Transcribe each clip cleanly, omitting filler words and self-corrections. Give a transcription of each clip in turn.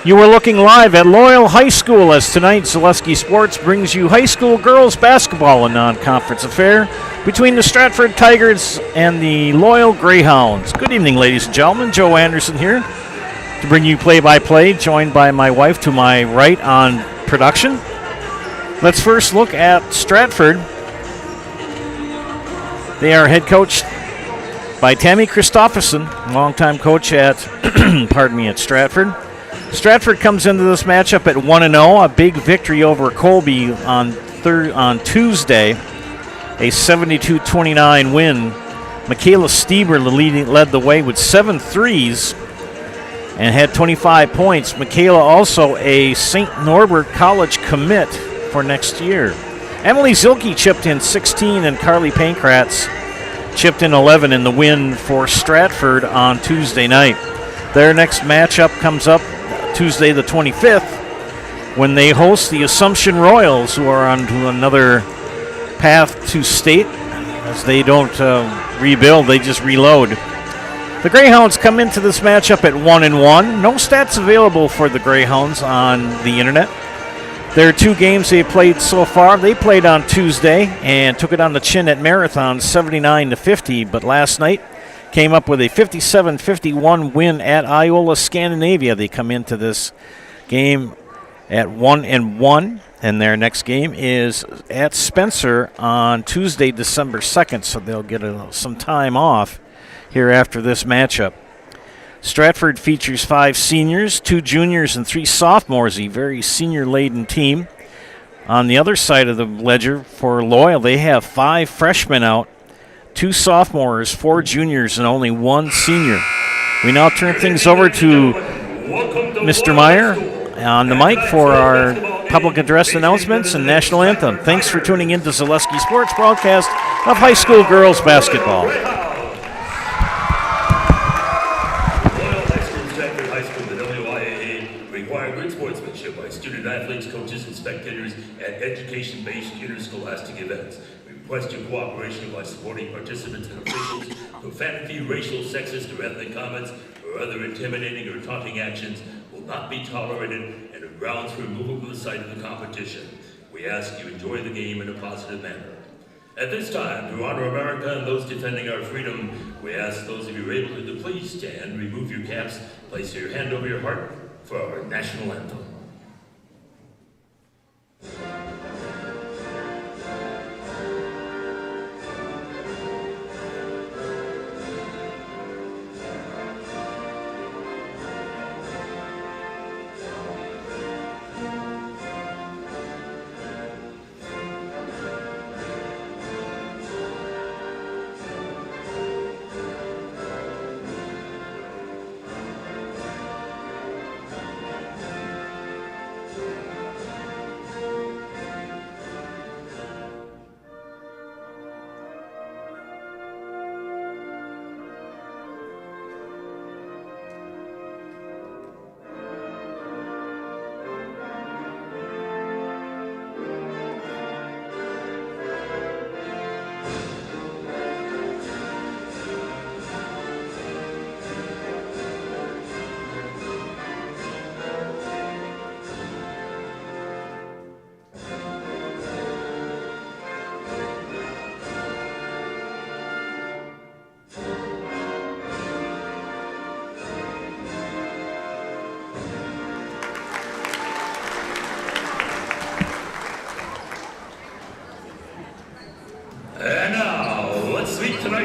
You are looking live at Loyal High School as tonight Zaleski Sports brings you high school girls basketball, a non-conference affair between the Stratford Tigers and the Loyal Greyhounds. Good evening, ladies and gentlemen. Joe Anderson here to bring you play-by-play, joined by my wife to my right on production. Let's first look at Stratford. They are head coached by Tammy Christopherson, longtime coach at at Stratford. Stratford comes into this matchup at 1-0, a big victory over Colby on Tuesday, a 72-29 win. Michaela Stieber led the way with 7 threes and had 25 points. Michaela also a St. Norbert College commit for next year. Emily Zilke chipped in 16 and Carly Pankratz chipped in 11 in the win for Stratford on Tuesday night. Their next matchup comes up Tuesday the 25th when they host the Assumption Royals, who are on to another path to state as they don't rebuild, they just reload. The Greyhounds come into this matchup at 1-1. No stats available for the Greyhounds on the internet. There are 2 games they played so far. They played on Tuesday and took it on the chin at Marathon 79-50, but last night came up with a 57-51 win at Iola Scandinavia. They come into this game at 1-1, and their next game is at Spencer on Tuesday, December 2nd, so they'll get some time off here after this matchup. Stratford features 5 seniors, 2 juniors, and 3 sophomores, a very senior-laden team. On the other side of the ledger for Loyal, they have 5 freshmen out, 2 sophomores, 4 juniors, and only 1 senior. We now turn things over to Mr. Meyer on the mic for our public address announcements and national anthem. Thanks for tuning in to Zaleski Sports broadcast of high school girls basketball. Loyal High School, Stratford High School, the WIAA require good sportsmanship by student athletes, coaches, and spectators at education-based interscholastic events. Request your cooperation by supporting participants and officials. Profanity, racial, sexist, or ethnic comments, or other intimidating or taunting actions will not be tolerated and are grounds for removal from the site of the competition. We ask you enjoy the game in a positive manner. At this time, to honor America and those defending our freedom, we ask those of you able to please stand, remove your caps, place your hand over your heart for our national anthem.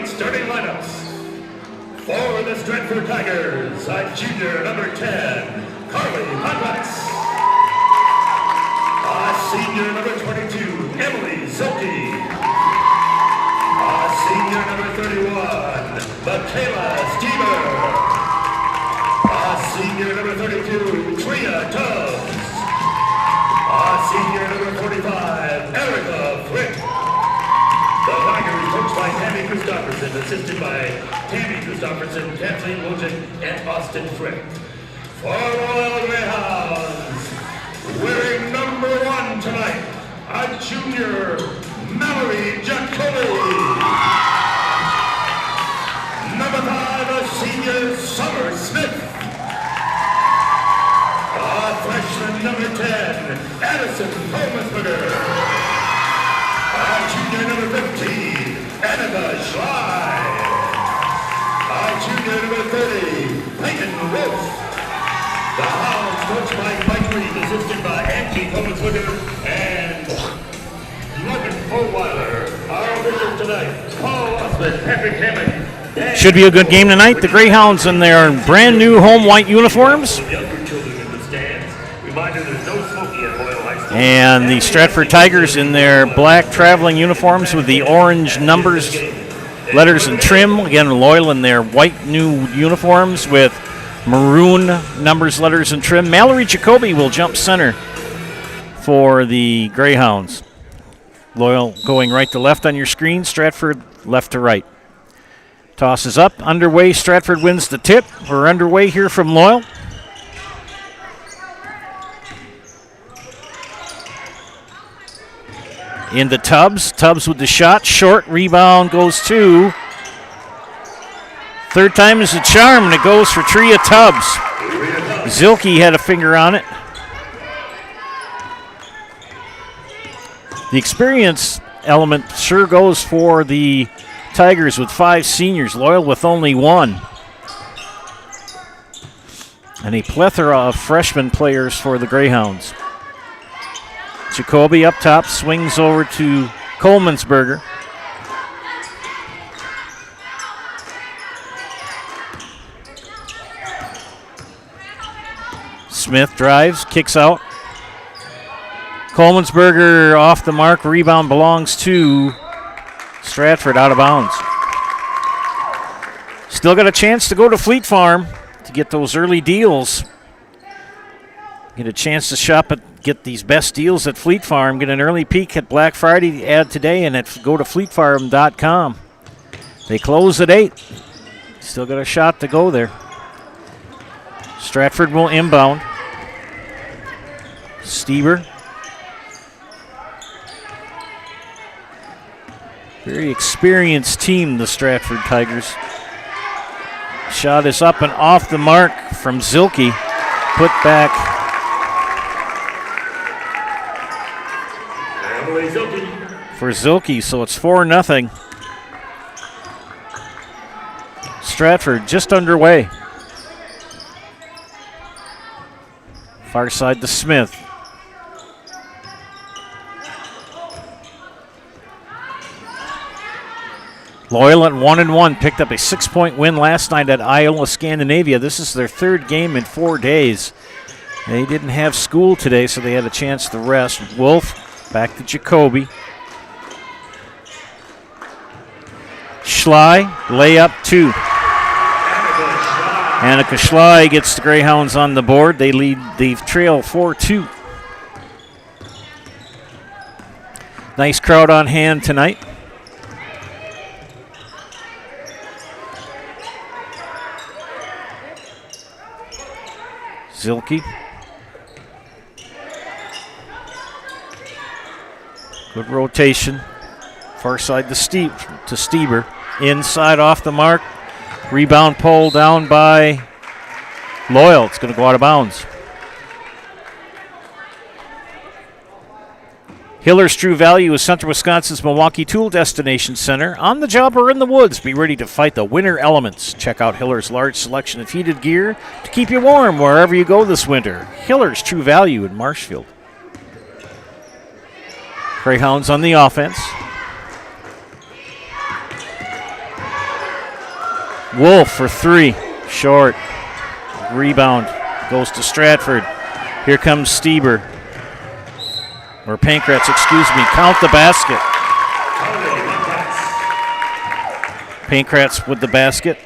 Starting lineups. For the Stratford Tigers, junior number 10, Carly Pankratz. Senior number 22, Emily Zilke. Senior number 31, Michaela Stieber. Senior number 32, Tria Tubbs. Senior number 45, Erica Frick. The Tigers coached by Tammy Christopherson, assisted by Tammy Christopherson, Kathleen Wojcik, and Austin Frick. For Royal Greyhounds, wearing number 1 tonight, a junior, Mallory Jacobi. Number 5, a senior, Summer Smith. Hockey Commons winner and Logan Forweiler. Our officials tonight, Paul Osmond, Patrick Hammond. Should be a good game tonight. The Greyhounds in their brand new home white uniforms. And the Stratford Tigers in their black traveling uniforms with the orange numbers, letters, and trim. Again, Loyal in their white new uniforms with maroon numbers, letters, and trim. Mallory Jacoby will jump center for the Greyhounds. Loyal going right to left on your screen. Stratford left to right. Toss is up, underway. Stratford wins the tip. We're underway here from Loyal. Into Tubbs. Tubbs with the shot. Short. Rebound goes to. Third time is a charm, and it goes for Tria Tubbs. Zilke had a finger on it. The experience element sure goes for the Tigers with 5 seniors. Loyal with only 1. And a plethora of freshman players for the Greyhounds. Jacoby up top, swings over to Colemansberger. Smith drives, kicks out. Colemansberger off the mark. Rebound belongs to Stratford, out of bounds. Still got a chance to go to Fleet Farm to get those early deals. Get a chance to shop at, get these best deals at Fleet Farm. Get an early peek at Black Friday ad today and go to fleetfarm.com. They close at 8. Still got a shot to go there. Stratford will inbound. Stieber. Very experienced team, the Stratford Tigers. Shot is up and off the mark from Zilke. Put back for Zilke, so it's 4-0. Stratford just underway. Far side to Smith. Loyal at 1-1 picked up a 6-point win last night at Iowa Scandinavia. This is their 3rd game in 4 days. They didn't have school today, so they had a chance to rest. Wolf back to Jacoby. Schley, layup 2. Annika Schley gets the Greyhounds on the board. They trail 4-2. Nice crowd on hand tonight. Zilke. Good rotation. Far side to Stieber. Inside off the mark. Rebound pulled down by Loyal. It's going to go out of bounds. Hiller's True Value is Central Wisconsin's Milwaukee Tool Destination Center. On the job or in the woods, be ready to fight the winter elements. Check out Hiller's large selection of heated gear to keep you warm wherever you go this winter. Hiller's True Value in Marshfield. Greyhounds on the offense. Wolf for 3. Short. Rebound goes to Stratford. Here comes Stieber. Or Pankratz, excuse me. Count the basket. Pankratz with the basket.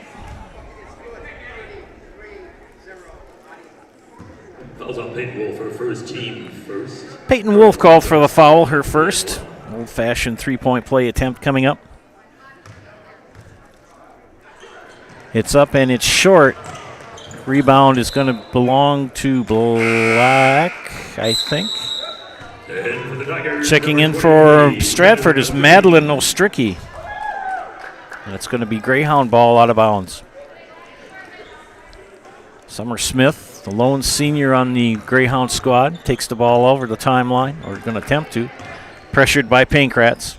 Fouls on Peyton Wolf, her first team first. Peyton Wolf called for the foul, her first. Old-fashioned 3-point play attempt coming up. It's up and it's short. Rebound is going to belong to Black, I think. Checking in for Stratford is Madeline Ostricki. And it's going to be Greyhound ball out of bounds. Summer Smith, the lone senior on the Greyhound squad, takes the ball over the timeline, or going to attempt to. Pressured by Pankratz.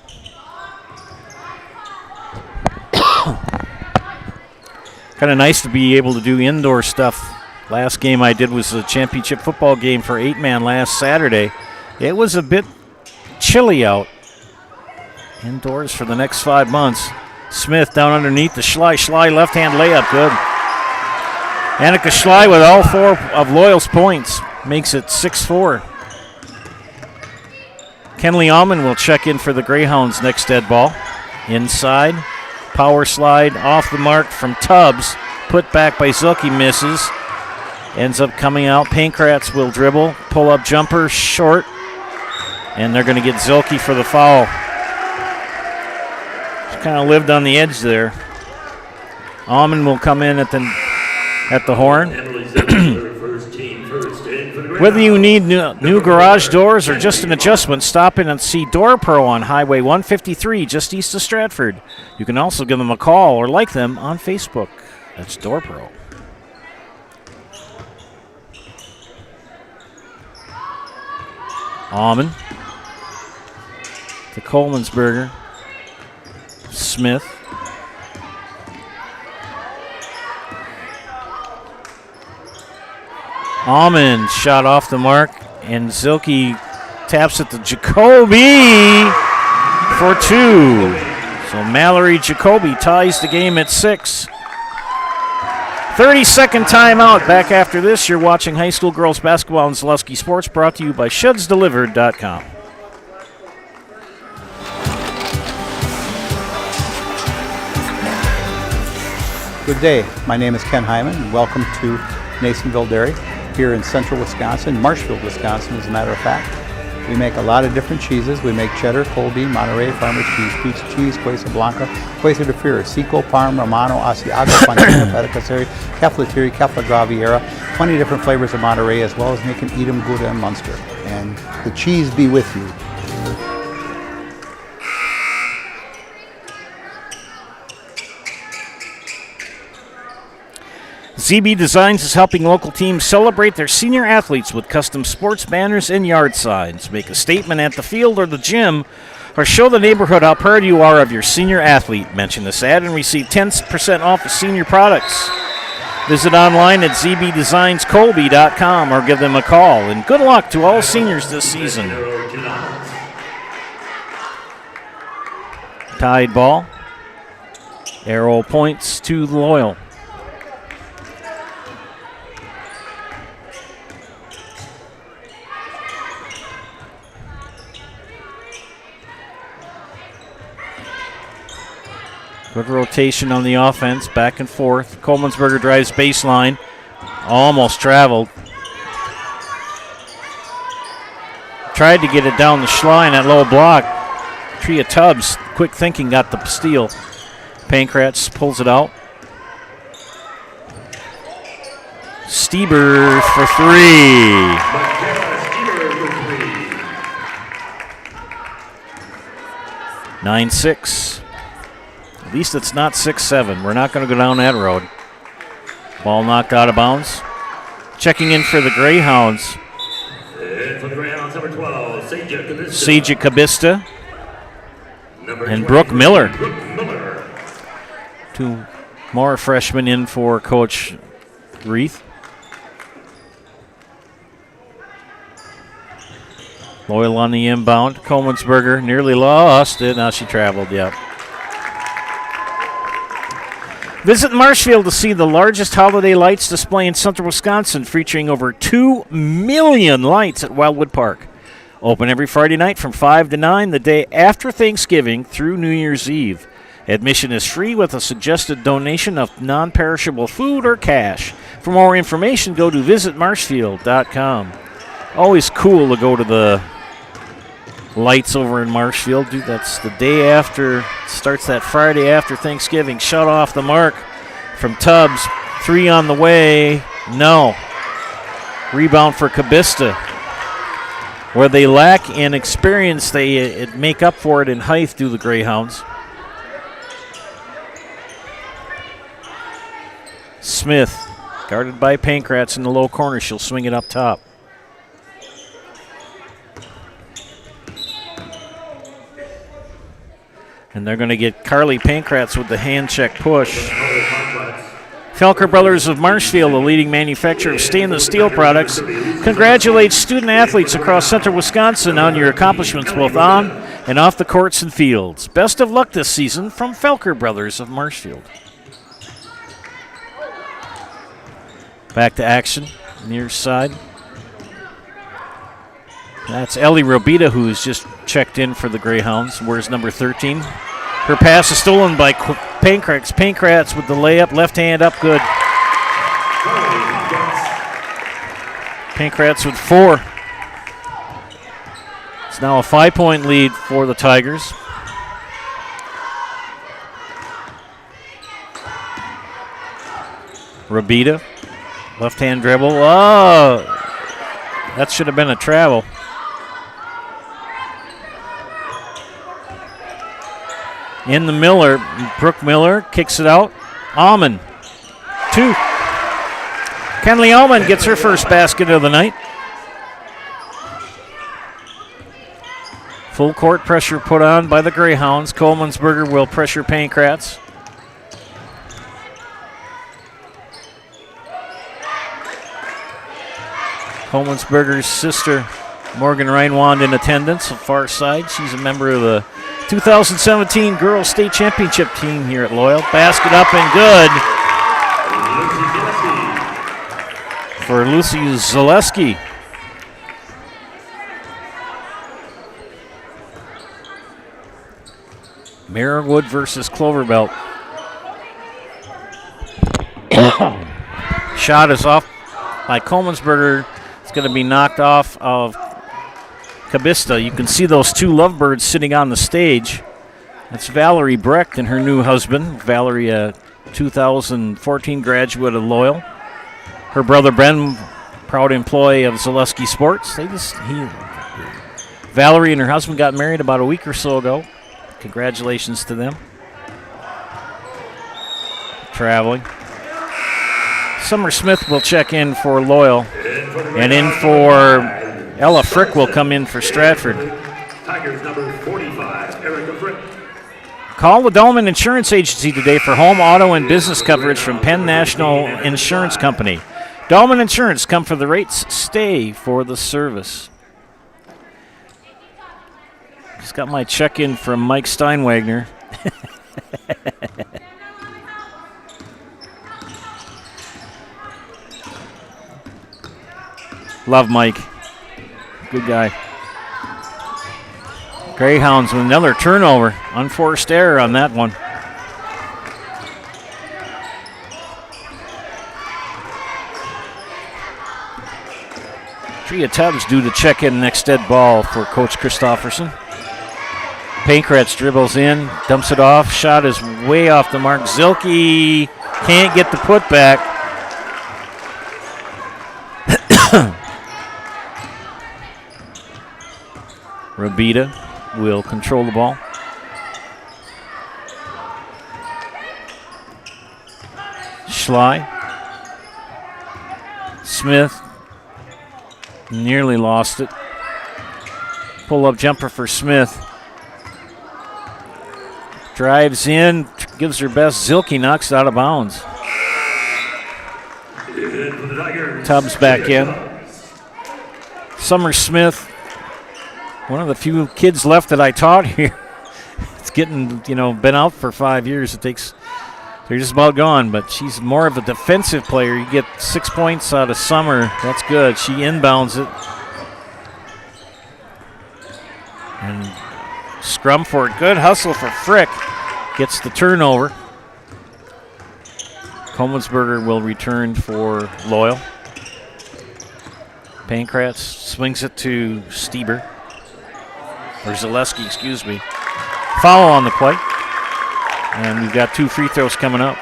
Kind of nice to be able to do indoor stuff Last game I did was a championship football game for 8-man last Saturday. It was a bit chilly out. Indoors for the next 5 months. Smith down underneath the Schley. Schley left-hand layup, good. Annika Schley with all 4 of Loyal's points. Makes it 6-4. Kenley Almond will check in for the Greyhounds next dead ball. Inside. Power slide off the mark from Tubbs. Put back by Zilke, misses. Ends up coming out. Pankratz will dribble. Pull-up jumper, short. And they're going to get Zilke for the foul. She kind of lived on the edge there. Almond will come in at the horn. Whether you need new garage doors or just an adjustment, stop in and see Door Pro on Highway 153 just east of Stratford. You can also give them a call or like them on Facebook. That's Door Pro. Almond to Coleman'sberger. Smith. Almond shot off the mark, and Zilke taps it to Jacoby for 2. So Mallory Jacoby ties the game at 6. 30-second timeout. Back after this, you're watching high school girls basketball in Zalewski Sports, brought to you by ShudsDelivered.com. Good day. My name is Ken Hyman, and welcome to Nasonville Dairy here in central Wisconsin, Marshfield, Wisconsin, as a matter of fact. We make a lot of different cheeses. We make cheddar, Colby, Monterey, Farmer cheese, pizza cheese, Quesa Blanca, Quesa de Fira, Seco, Parm, Romano, Asiago, Fontina, Fettuccine, Keflatiri, Kefla Graviera, 20 different flavors of Monterey, as well as making Edam, Gouda, and Munster. And the cheese be with you. ZB Designs is helping local teams celebrate their senior athletes with custom sports banners and yard signs. Make a statement at the field or the gym, or show the neighborhood how proud you are of your senior athlete. Mention this ad and receive 10% off of senior products. Visit online at zbdesignscolby.com or give them a call. And good luck to all seniors this season. Tied ball. Arrow points to Loyal. Good rotation on the offense, back and forth. Coleman'sberger drives baseline. Almost traveled. Tried to get it down the Schlein at low block. Tria Tubbs, quick thinking, got the steal. Pankratz pulls it out. Stieber for 3. 9-6. At least it's not 6-7. We're not going to go down that road. Ball knocked out of bounds. Checking in for the Greyhounds. For the Greyhounds, number 12, Seja Cabista. And Brooke Miller. Two more freshmen in for Coach Reith. Loyal on the inbound. Coleman'sberger nearly lost it. Now she traveled, yep. Visit Marshfield to see the largest holiday lights display in central Wisconsin, featuring over 2 million lights at Wildwood Park. Open every Friday night from 5 to 9, the day after Thanksgiving through New Year's Eve. Admission is free with a suggested donation of non-perishable food or cash. For more information, go to visitmarshfield.com. Always cool to go to the lights over in Marshfield. Dude, that's the day after, starts that Friday after Thanksgiving. Shut off the mark from Tubbs. 3 on the way. No. Rebound for Cabista. Where they lack in experience, they make up for it in height, do the Greyhounds. Smith, guarded by Pankratz in the low corner. She'll swing it up top. And they're going to get Carly Pankratz with the hand check push. Felker Brothers of Marshfield, a leading manufacturer of stainless steel products, congratulates student-athletes across central Wisconsin on your accomplishments both on and off the courts and fields. Best of luck this season from Felker Brothers of Marshfield. Back to action, near side. That's Ellie Robita, who's just checked in for the Greyhounds. Wears number 13. Her pass is stolen by Pankratz. Pankratz with the layup, left hand up, good. Pankratz with 4. It's now a 5-point lead for the Tigers. Robita, left hand dribble. Oh, that should have been a travel. In the Miller, Brooke Miller kicks it out. Almond, 2. Kenley Almond gets her first basket of the night. Full court pressure put on by the Greyhounds. Coleman'sberger will pressure Pankratz. Coleman'sberger's sister, Morgan Reinwand, in attendance, far side. She's a member of the 2017 Girls State Championship team here at Loyal. Basket up and good for Lucy Zaleski. Marywood versus Cloverbelt. Shot is off by Coleman'sberger. It's going to be knocked off of Cabista. You can see those 2 lovebirds sitting on the stage. That's Valerie Brecht and her new husband. Valerie, a 2014 graduate of Loyal. Her brother Ben, proud employee of Zaleski Sports. Valerie and her husband got married about a week or so ago. Congratulations to them. Traveling. Summer Smith will check in for Loyal. And in for Ella Frick will come in for Stratford. Tigers number 45, Erica Frick. Call the Dolman Insurance Agency today for home, auto, and business coverage from Penn National Insurance Company. Dolman Insurance, come for the rates, stay for the service. Just got my check-in from Mike Steinwagner. Love Mike. Good guy. Greyhounds with another turnover. Unforced error on that one. Tria Tubbs due to check in next dead ball for Coach Christofferson. Pankratz dribbles in, dumps it off. Shot is way off the mark. Zilke can't get the putback. Robita will control the ball. Schley. Smith nearly lost it. Pull-up jumper for Smith. Drives in, gives her best. Zilke knocks it out of bounds. Tubbs back in. Summer Smith, one of the few kids left that I taught here. It's getting, been out for 5 years. They're just about gone, but she's more of a defensive player. You get 6 points out of Summer. That's good. She inbounds it. And scrum for it. Good hustle for Frick. Gets the turnover. Coleman'sberger will return for Loyal. Pankratz swings it to Stieber. Or Zaleski, excuse me. Foul on the play. And we've got 2 free throws coming up.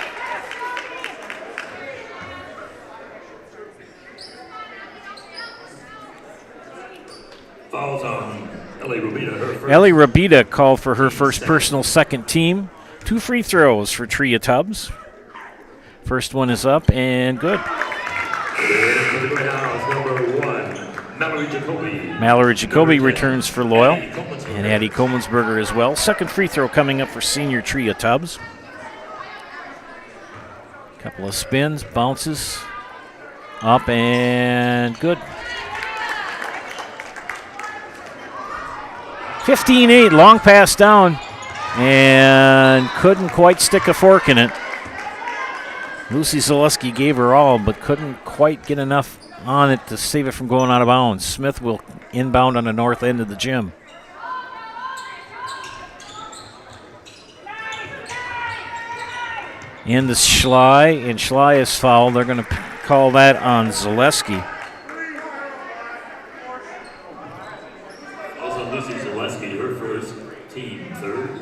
Fouls on Ellie Robita. Ellie Robita called for her first personal second team. 2 free throws for Tria Tubbs. First one is up and good. Mallory Jacoby returns for Loyal. And Addie Coleman'sberger as well. Second free throw coming up for senior Tria Tubbs. Couple of spins, bounces, up and good. 15-8, long pass down, and couldn't quite stick a fork in it. Lucy Zaleski gave her all, but couldn't quite get enough on it to save it from going out of bounds. Smith will inbound on the north end of the gym. In the Schley, and Schley is fouled. They're going to call that on Zaleski. Also, Lucy Zaleski, her first, team third.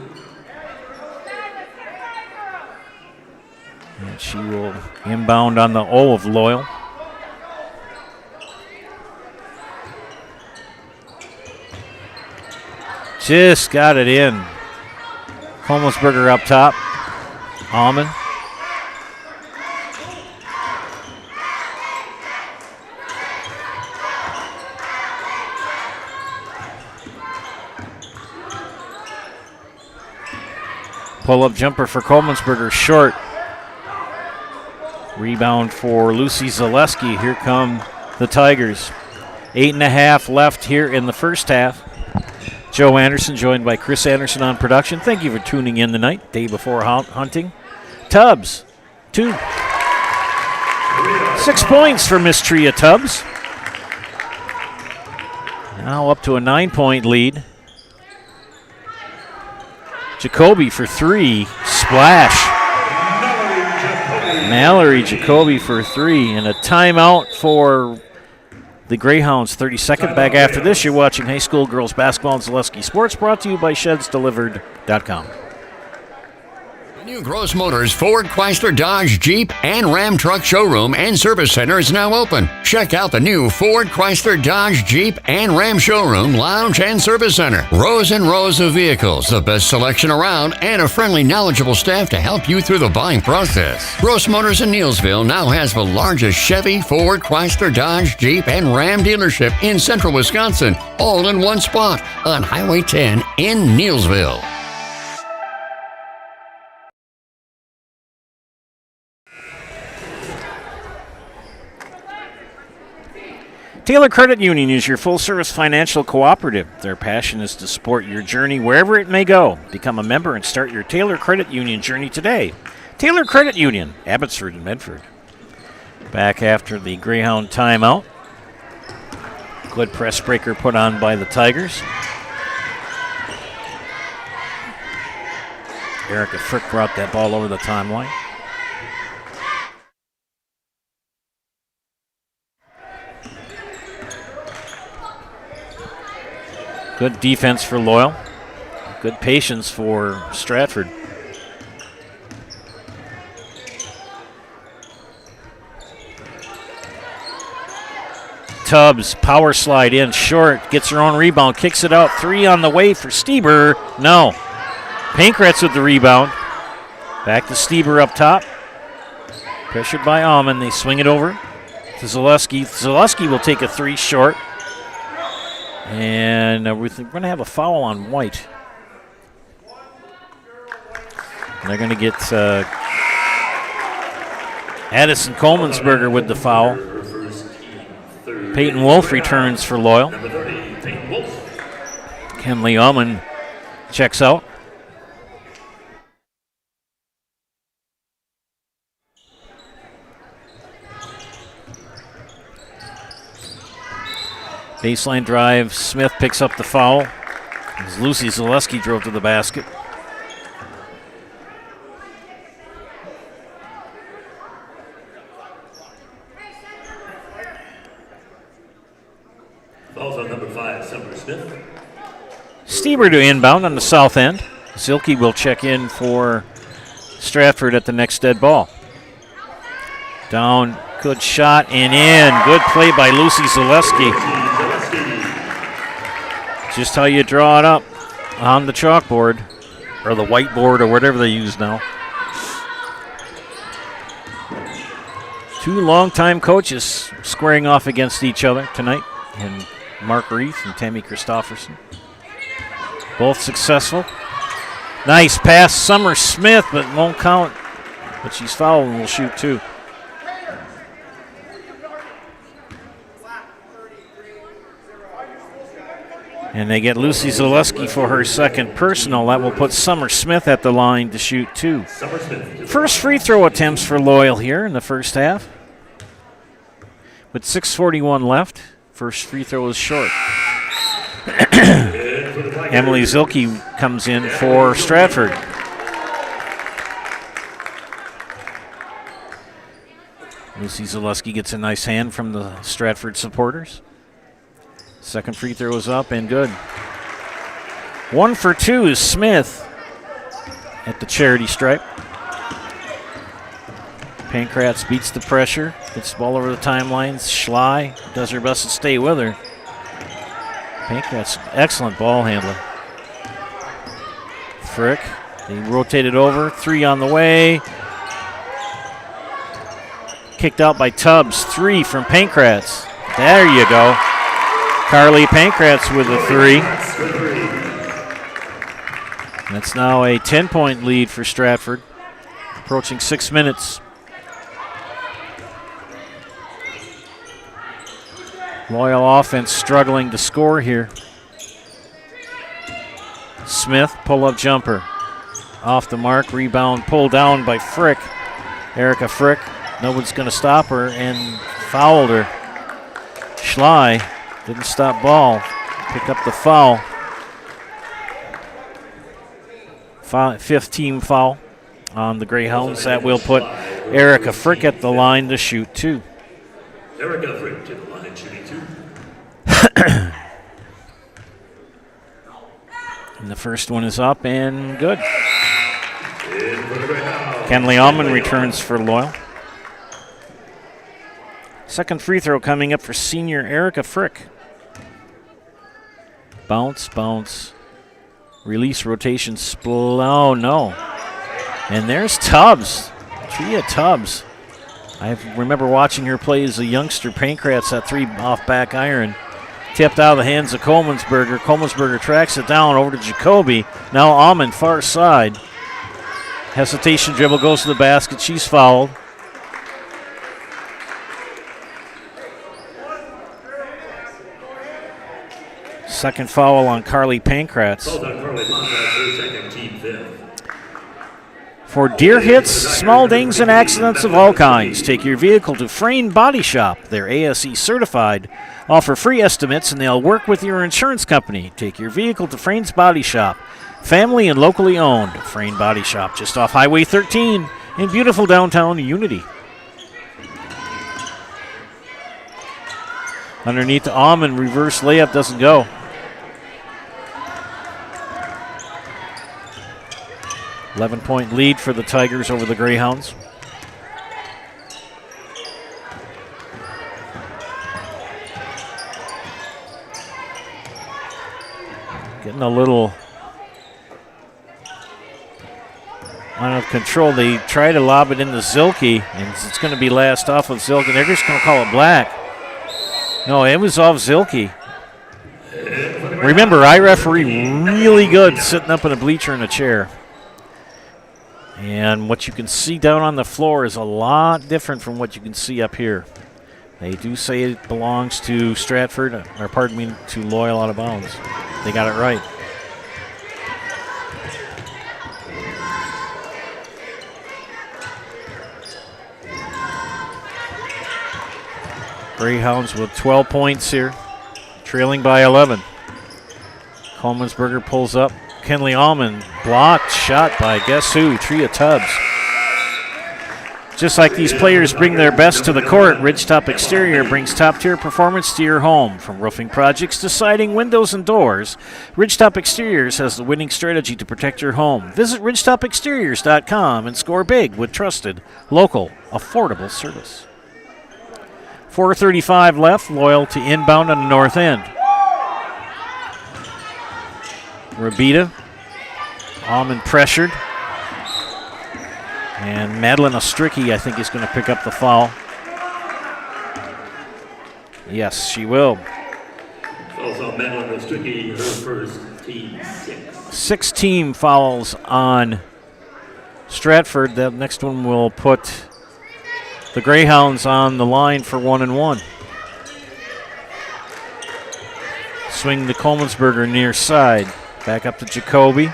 And she will inbound on the O of Loyal. Just got it in. Holmesberger up top. Almond. Pull-up jumper for Kolmensberger, short. Rebound for Lucy Zaleski. Here come the Tigers. 8.5 left here in the first half. Joe Anderson, joined by Chris Anderson on production. Thank you for tuning in tonight, day before hunting. Tubbs, 2. 6 points for Miss Tria Tubbs. Now up to a 9-point lead. Jacoby for 3. Splash. Mallory Jacoby for 3. And a timeout for the Greyhounds. 32nd. Back after this, you're watching high school girls basketball and Zaleski Sports, brought to you by ShedsDelivered.com. New Gross Motors Ford, Chrysler, Dodge, Jeep, and Ram Truck Showroom and Service Center is now open. Check out the new Ford, Chrysler, Dodge, Jeep, and Ram Showroom, Lounge, and Service Center. Rows and rows of vehicles, the best selection around, and a friendly, knowledgeable staff to help you through the buying process. Gross Motors in Neillsville now has the largest Chevy, Ford, Chrysler, Dodge, Jeep, and Ram dealership in central Wisconsin, all in one spot on Highway 10 in Neillsville. Taylor Credit Union is your full-service financial cooperative. Their passion is to support your journey wherever it may go. Become a member and start your Taylor Credit Union journey today. Taylor Credit Union, Abbotsford and Medford. Back after the Greyhound timeout. Good press breaker put on by the Tigers. Erica Frick brought that ball over the timeline. Good defense for Loyal. Good patience for Stratford. Tubbs, power slide in short, gets her own rebound, kicks it out. 3 on the way for Stieber. No. Pankratz with the rebound. Back to Stieber up top. Pressured by Almond. They swing it over to Zaleski. Zaleski will take a 3 short. And we're going to have a foul on White. And they're going to get Addison Kolmensberger with the foul. Peyton Wolf returns for Loyal. Kenley Ullman checks out. Baseline drive, Smith picks up the foul as Lucy Zaleski drove to the basket. Fouls on number 5, Summer Smith. Stieber to inbound on the south end. Zilke will check in for Stratford at the next dead ball. Down, good shot and in. Good play by Lucy Zaleski. Just how you draw it up on the chalkboard or the whiteboard or whatever they use now. 2 longtime coaches squaring off against each other tonight, and Mark Reith and Tammy Christofferson. Both successful. Nice pass, Summer Smith, but won't count but she's fouled and will shoot 2. And they get Lucy Zaleski for her second personal. That will put Summer Smith at the line to shoot 2. First free throw attempts for Loyal here in the first half. With 6:41 left, first free throw is short. Emily Zilke comes in for Stratford. Lucy Zaleski gets a nice hand from the Stratford supporters. Second free throw is up and good. 1 for 2 is Smith at the charity stripe. Pancratz beats the pressure, gets the ball over the timelines. Schley does her best to stay with her. Pancratz, excellent ball handler. Frick, they rotated over, 3 on the way. Kicked out by Tubbs, 3 from Pancratz. There you go. Carly Pancratz with a 3. That's now a 10-point lead for Stratford, approaching 6 minutes. Loyal offense struggling to score here. Smith, pull-up jumper. Off the mark, rebound pulled down by Frick. Erica Frick, nobody's going to stop her, and fouled her. Schley didn't stop ball, pick up the foul. Fifth team foul on the Greyhounds. That will put Erica Frick at the line to shoot 2. Erica Frick to the line, shooting 2. And the first one is up and good. Kenley Allman returns for Loyal. Second free throw coming up for senior Erica Frick. Bounce, bounce. Release, rotation, oh no. And there's Tubbs, Tria Tubbs. I remember watching her play as a youngster. Pancratz, that 3 off back iron. Tipped out of the hands of Comensberger. Comensberger tracks it down over to Jacoby. Now Almond, far side. Hesitation dribble, goes to the basket. She's fouled. Second foul on Carly Pancratz. For deer hits, small dings, and accidents of all kinds, take your vehicle to Frayne Body Shop. They're ASE certified, offer free estimates, and they'll work with your insurance company. Take your vehicle to Frayne's Body Shop. Family and locally owned. Frayne Body Shop, just off Highway 13 in beautiful downtown Unity. Underneath the Almond, reverse layup doesn't go. .11 lead for the Tigers over the Greyhounds. Getting a little out of control. They try to lob it into Zilke, and it's going to be last off of Zilke. They're just going to call it black. No, it was off Zilke. Remember, I referee really good sitting up in a bleacher in a chair. And what you can see down on the floor is a lot different from what you can see up here. They do say it belongs to Stratford, or pardon me, to Loyal out of bounds. They got it right. Greyhounds with 12 points here, trailing by 11. Comensberger pulls up. Kenley Allman, blocked shot by guess who? Tria Tubbs. Just like these players bring their best to the court, Ridgetop Exterior brings top-tier performance to your home. From roofing projects to siding, windows, and doors, Ridgetop Exteriors has the winning strategy to protect your home. Visit ridgetopexteriors.com and score big with trusted, local, affordable service. 4:35 left, Loyal to inbound on the north end. Rabita, Almond pressured. And Madeline Ostricki, I think, is going to pick up the foul. Yes, she will. Fouls on Madeline Ostricki, her first, team 6. 6 team fouls on Stratford. That next one will put the Greyhounds on the line for 1-1. Swing to Coleman'sberger near side. Back up to Jacoby.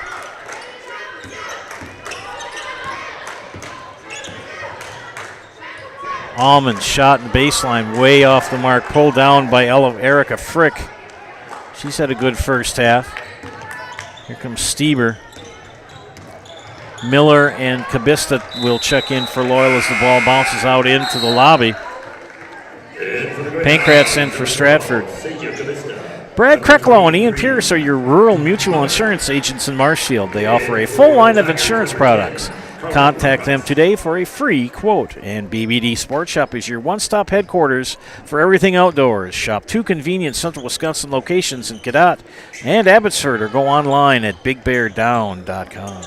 Almond shot in the baseline, way off the mark, pulled down by Erica Frick. She's had a good first half. Here comes Stieber. Miller and Kabista will check in for Loyal as the ball bounces out into the lobby. Pankratz in for Stratford. Brad Krecklow and Ian Pierce are your rural mutual insurance agents in Marshfield. They offer a full line of insurance products. Contact them today for a free quote. And BBD Sports Shop is your one-stop headquarters for everything outdoors. Shop 2 convenient Central Wisconsin locations in Cadott and Abbotsford, or go online at bigbeardown.com.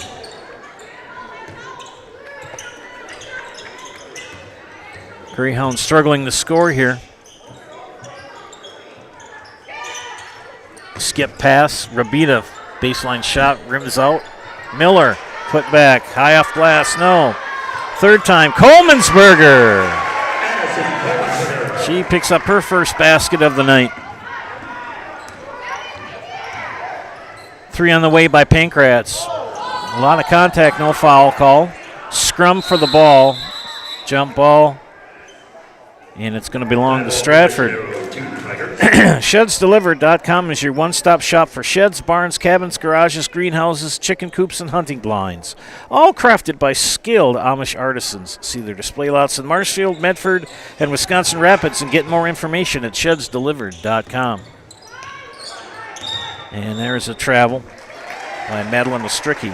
Greyhounds struggling to score here. Skip pass, Rabita, baseline shot, rims out. Miller, put back, high off glass, no. Third time, Coleman'sberger. She picks up her first basket of the night. 3 on the way by Pankratz. A lot of contact, no foul call. Scrum for the ball, jump ball, and it's going to belong to Stratford. ShedsDelivered.com is your one-stop shop for sheds, barns, cabins, garages, greenhouses, chicken coops, and hunting blinds. All crafted by skilled Amish artisans. See their display lots in Marshfield, Medford, and Wisconsin Rapids, and get more information at ShedsDelivered.com. And there's a travel by Madeline Ostricki.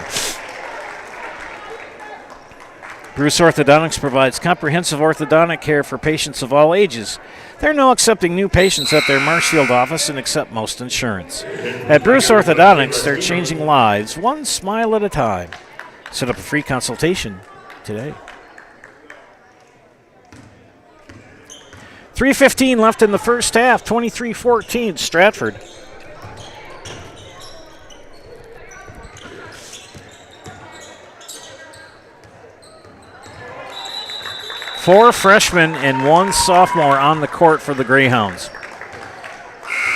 Bruce Orthodontics provides comprehensive orthodontic care for patients of all ages. They're now accepting new patients at their Marshfield office and accept most insurance. At Bruce Orthodontics, they're changing lives one smile at a time. Set up a free consultation today. 3:15 left in the first half, 23-14 Stratford. Four freshmen and one sophomore on the court for the Greyhounds.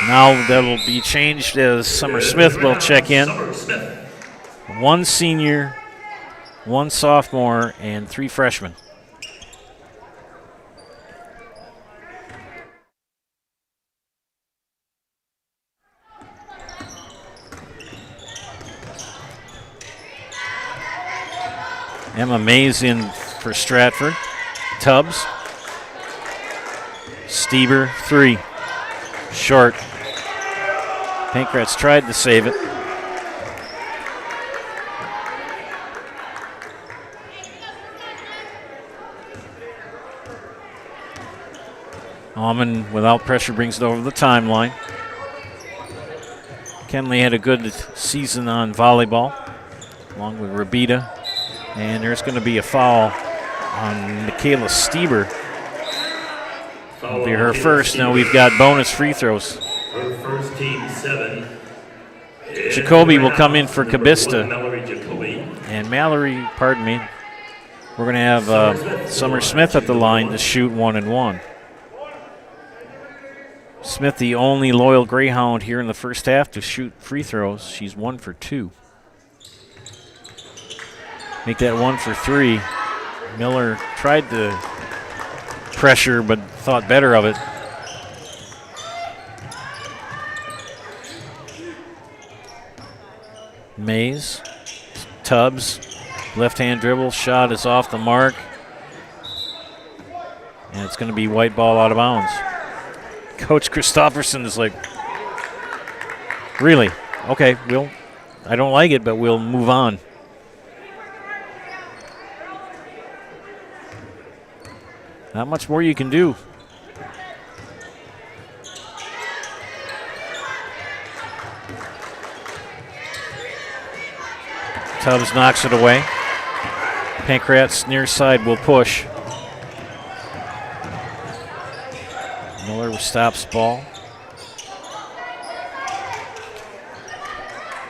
Now that'll be changed as Summer Smith will check in. One senior, one sophomore, and 3 freshmen. Emma Mays in for Stratford. Tubbs. Stieber, 3. Short. Pankratz tried to save it. Almond, without pressure, brings it over the timeline. Kenley had a good season on volleyball, along with Rabita. And there's going to be a foul on Michaela Stieber. It'll be her first. Now we've got bonus free throws. Her first team 7. Jacoby will come in for Kabista. And Mallory, pardon me. We're going to have Summer Smith at the line to shoot 1-1. Smith, the only loyal Greyhound here in the first half to shoot free throws. She's 1 for 2. Make that 1 for 3. Miller tried to pressure but thought better of it. Mays, Tubbs, left-hand dribble, shot is off the mark. And it's going to be white ball out of bounds. Coach Christopherson is like, really? Okay, I don't like it, but we'll move on. Not much more you can do. Tubbs knocks it away. Pankratz near side will push. Miller stops ball.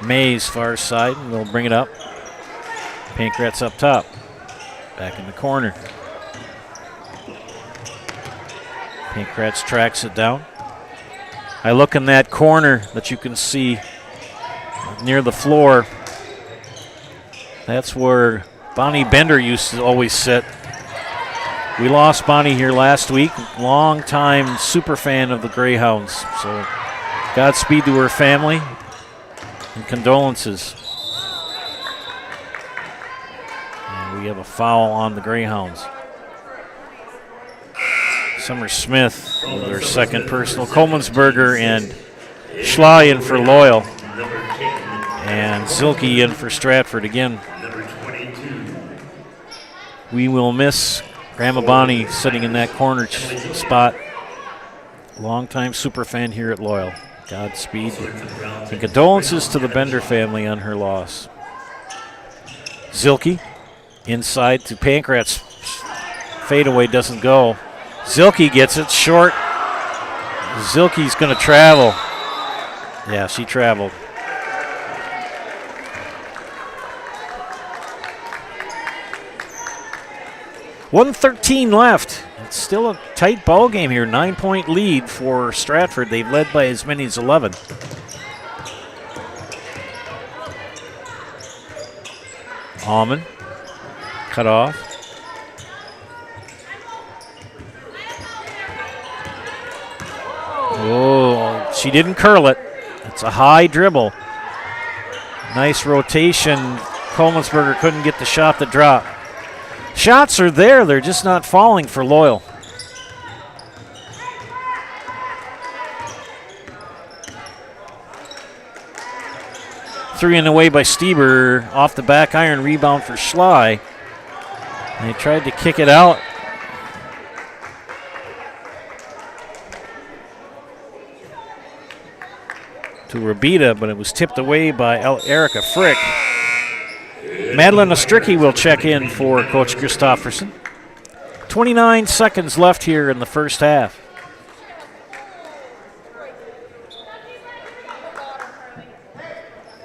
Mays far side, and they'll bring it up. Pankratz up top. Back in the corner. Pankratz tracks it down. I look in that corner that you can see near the floor. That's where Bonnie Bender used to always sit. We lost Bonnie here last week. Long-time super fan of the Greyhounds. So Godspeed to her family and condolences. And we have a foul on the Greyhounds. Summer Smith with their second personal. Coleman'sberger and Schley in for Loyal. And Zilke in for Stratford again. We will miss Grandma Bonnie sitting in that corner spot. Longtime super fan here at Loyal. Godspeed. And condolences to the Bender family on her loss. Zilke inside to Pankratz. Fadeaway doesn't go. Zilke gets it short. Zilke's going to travel. Yeah, she traveled. .113 left. It's still a tight ball game here. 9-point lead for Stratford. They've led by as many as 11. Almond cut off. Oh, she didn't curl it. It's a high dribble. Nice rotation. Coleman'sberger couldn't get the shot to drop. Shots are there, they're just not falling for Loyal. Three and away by Stieber. Off the back iron, rebound for Schley. They tried to kick it out. To Rabita, but it was tipped away by Erica Frick. Madeline Ostricki will check in for Coach Christofferson. 29 seconds left here in the first half.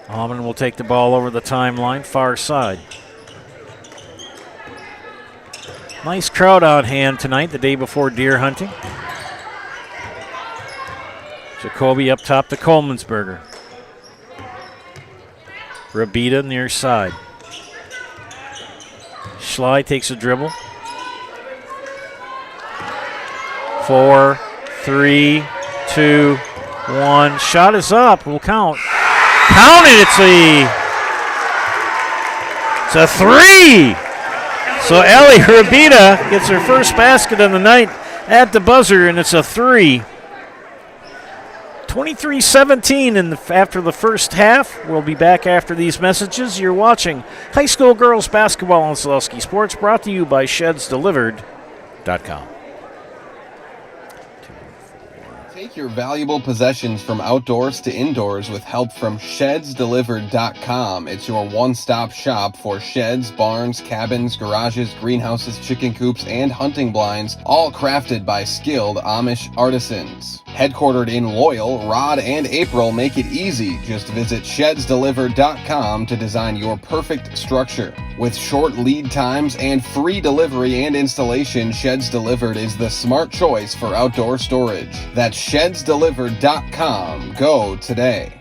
Almond will take the ball over the timeline, far side. Nice crowd on hand tonight, the day before deer hunting. Jacoby up top to Coleman'sberger. Rabita near side. Schley takes a dribble. 4, 3, 2, 1. Shot is up. We'll count. Count it. It's a 3. So Ellie Rabita gets her first basket of the night at the buzzer, and it's a 3. 23-17 after the first half. We'll be back after these messages. You're watching high school girls basketball on Selewski Sports, brought to you by ShedsDelivered.com. Take your valuable possessions from outdoors to indoors with help from ShedsDelivered.com. It's your one-stop shop for sheds, barns, cabins, garages, greenhouses, chicken coops, and hunting blinds, all crafted by skilled Amish artisans. Headquartered in Loyal, Rod and April make it easy. Just visit ShedsDelivered.com to design your perfect structure. With short lead times and free delivery and installation, Sheds Delivered is the smart choice for outdoor storage. That's ShedsDelivered.com. Go today.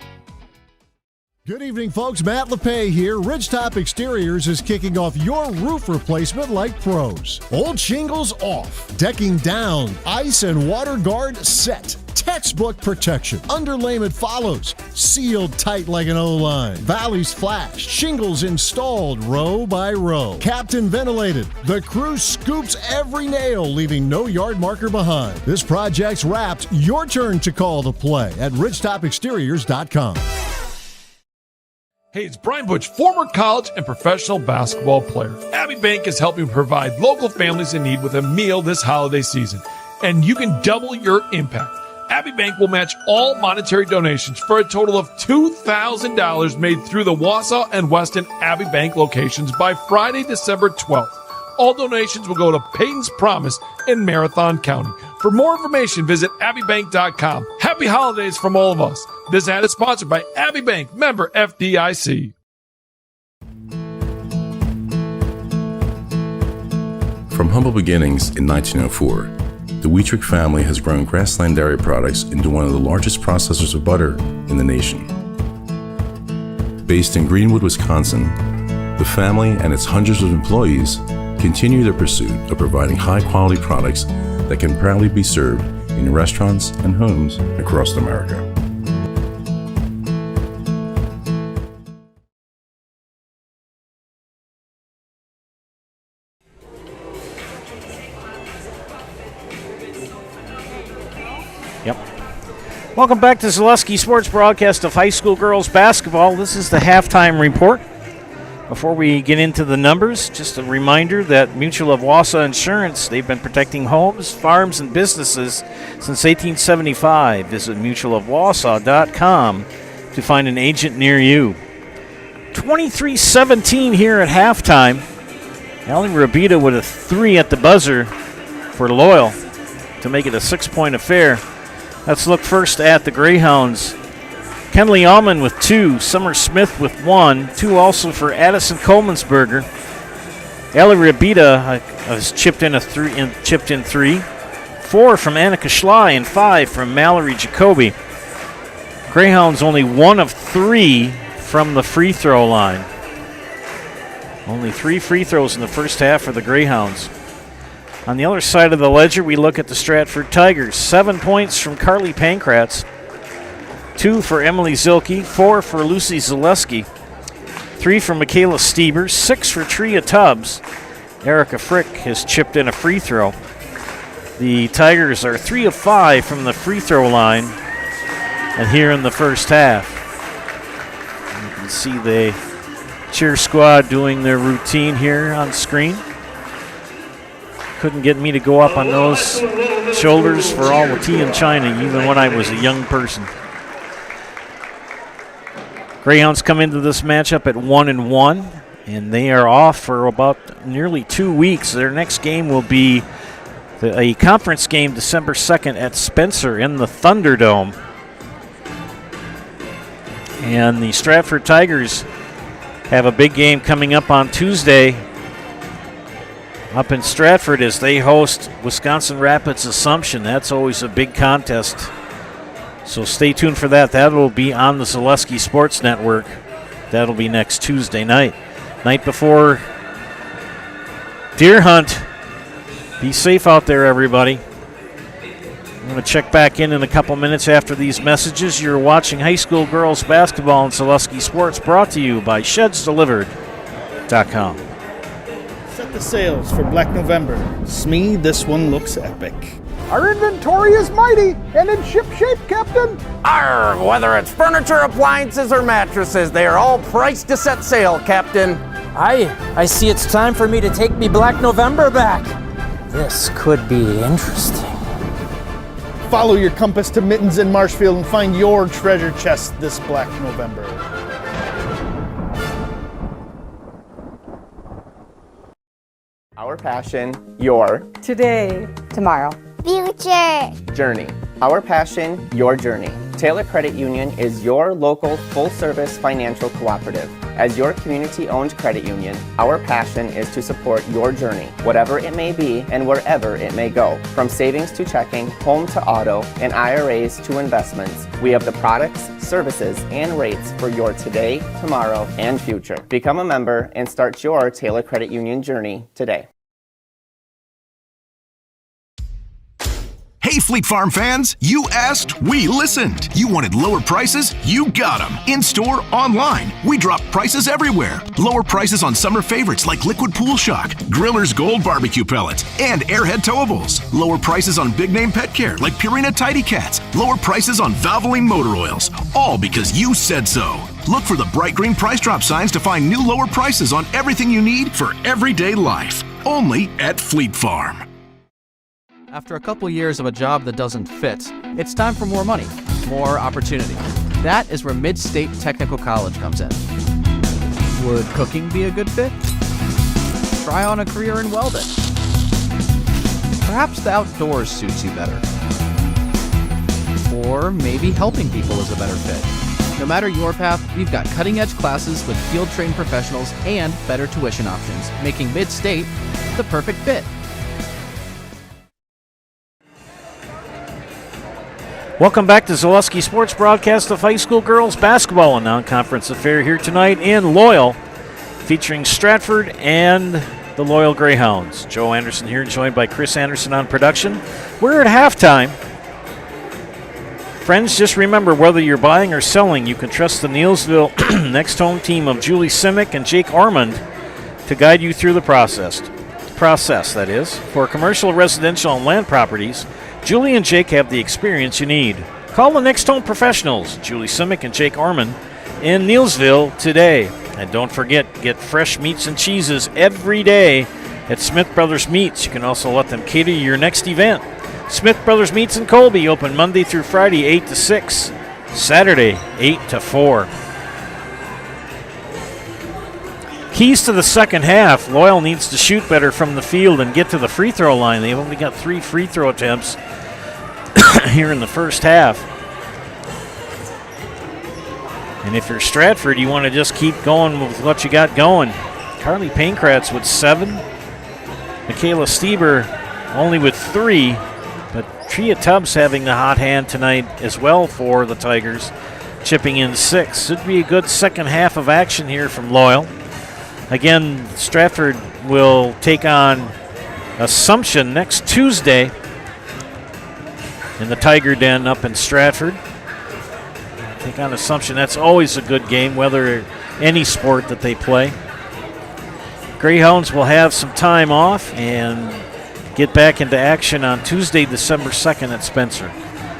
Good evening, folks. Matt LePay here. Ridgetop Exteriors is kicking off your roof replacement like pros. Old shingles off, decking down, ice and water guard set. Textbook protection. Underlayment follows. Sealed tight like an O-line. Valleys flashed. Shingles installed row by row. Captain ventilated. The crew scoops every nail, leaving no yard marker behind. This project's wrapped. Your turn to call the play at ridgetopexteriors.com. Hey, it's Brian Butch, former college and professional basketball player. Abbey Bank is helping provide local families in need with a meal this holiday season, and you can double your impact. Abbey Bank will match all monetary donations for a total of $2,000 made through the Wausau and Weston Abbey Bank locations by Friday, December 12th. All donations will go to Peyton's Promise in Marathon County. For more information, visit abbeybank.com. Happy holidays from all of us. This ad is sponsored by Abbey Bank, member FDIC. humble beginnings in 1904, the Wheatrick family has grown Grassland Dairy Products into one of the largest processors of butter in the nation. Based in Greenwood, Wisconsin, the family and its hundreds of employees continue their pursuit of providing high-quality products that can proudly be served in restaurants and homes across America. Yep. Welcome back to Zaleski Sports broadcast of high school girls basketball. This is the halftime report. Before we get into the numbers, just a reminder that Mutual of Wausau Insurance, they've been protecting homes, farms, and businesses since 1875. Visit mutualofwausau.com to find an agent near you. 23-17 here at halftime. Allie Rabita with a 3 at the buzzer for Loyal to make it a 6-point affair. Let's look first at the Greyhounds. Kenley Allman with 2, Summer Smith with 1, 2 also for Addison Colemansberger. Allie Rabita has chipped in 3, 4 from Annika Schley and 5 from Mallory Jacoby. Greyhounds only 1 of 3 from the free throw line. Only 3 free throws in the first half for the Greyhounds. On the other side of the ledger, we look at the Stratford Tigers. 7 points from Carly Pankratz, 2 for Emily Zilke, 4 for Lucy Zaleski, 3 for Michaela Stiebers, 6 for Tria Tubbs. Erica Frick has chipped in a free throw. The Tigers are 3 of 5 from the free throw line, and here in the first half. You can see the cheer squad doing their routine here on screen. Couldn't get me to go up on those shoulders for all the tea in China, even when I was a young person. Greyhounds come into this matchup at 1-1, and they are off for about nearly 2 weeks. Their next game will be a conference game December 2nd at Spencer in the Thunderdome. And the Stratford Tigers have a big game coming up on Tuesday up in Stratford as they host Wisconsin Rapids Assumption. That's always a big contest. So stay tuned for that. That will be on the Zaleski Sports Network. That'll be next Tuesday night. Night before Deer Hunt. Be safe out there, everybody. I'm going to check back in a couple minutes after these messages. You're watching high school girls basketball in Zaleski Sports, brought to you by ShedsDelivered.com. Set the sails for Black November. Smee, this one looks epic. Our inventory is mighty and in ship shape, Captain. Arr, whether it's furniture, appliances, or mattresses, they are all priced to set sail, Captain. I see it's time for me to take me Black November back. This could be interesting. Follow your compass to Mittens in Marshfield and find your treasure chest this Black November. Our passion, your today, tomorrow, future journey. Our passion, your journey. Taylor Credit Union is your local full-service financial cooperative. As your community-owned credit union, our passion is to support your journey, whatever it may be and wherever it may go. From savings to checking, home to auto, and IRAs to investments, we have the products, services, and rates for your today, tomorrow, and future. Become a member and start your Taylor Credit Union journey today. Hey, Fleet Farm fans, you asked, we listened. You wanted lower prices? You got them. In-store, online. We drop prices everywhere. Lower prices on summer favorites like Liquid Pool Shock, Griller's Gold Barbecue Pellets, and Airhead Towables. Lower prices on big-name pet care like Purina Tidy Cats. Lower prices on Valvoline motor oils. All because you said so. Look for the bright green price drop signs to find new lower prices on everything you need for everyday life. Only at Fleet Farm. After a couple years of a job that doesn't fit, it's time for more money, more opportunity. That is where Mid-State Technical College comes in. Would cooking be a good fit? Try on a career in welding. Perhaps the outdoors suits you better. Or maybe helping people is a better fit. No matter your path, we've got cutting-edge classes with field-trained professionals and better tuition options, making Mid-State the perfect fit. Welcome back to Zaleski Sports broadcast of high school girls basketball and non-conference affair here tonight in Loyal, featuring Stratford and the Loyal Greyhounds. Joe Anderson here, joined by Chris Anderson on production. We're at halftime. Friends, just remember, whether you're buying or selling, you can trust the Neilsville next home team of Julie Simic and Jake Ormond to guide you through the process. That is. For commercial, residential, and land properties, Julie and Jake have the experience you need. Call the Next Home Professionals, Julie Simic and Jake Orman, in Neilsville today. And don't forget, get fresh meats and cheeses every day at Smith Brothers Meats. You can also let them cater your next event. Smith Brothers Meats in Colby, open Monday through Friday, 8 to 6, Saturday, 8 to 4. Keys to the second half. Loyal needs to shoot better from the field and get to the free throw line. They've only got 3 free throw attempts here in the first half. And if you're Stratford, you want to just keep going with what you got going. Carly Pankratz with 7. Michaela Stieber only with 3. But Tria Tubbs having the hot hand tonight as well for the Tigers, chipping in 6. Should be a good second half of action here from Loyal. Again, Stratford will take on Assumption next Tuesday in the Tiger Den up in Stratford. Take on Assumption. That's always a good game, whether any sport that they play. Greyhounds will have some time off and get back into action on Tuesday, December 2nd at Spencer.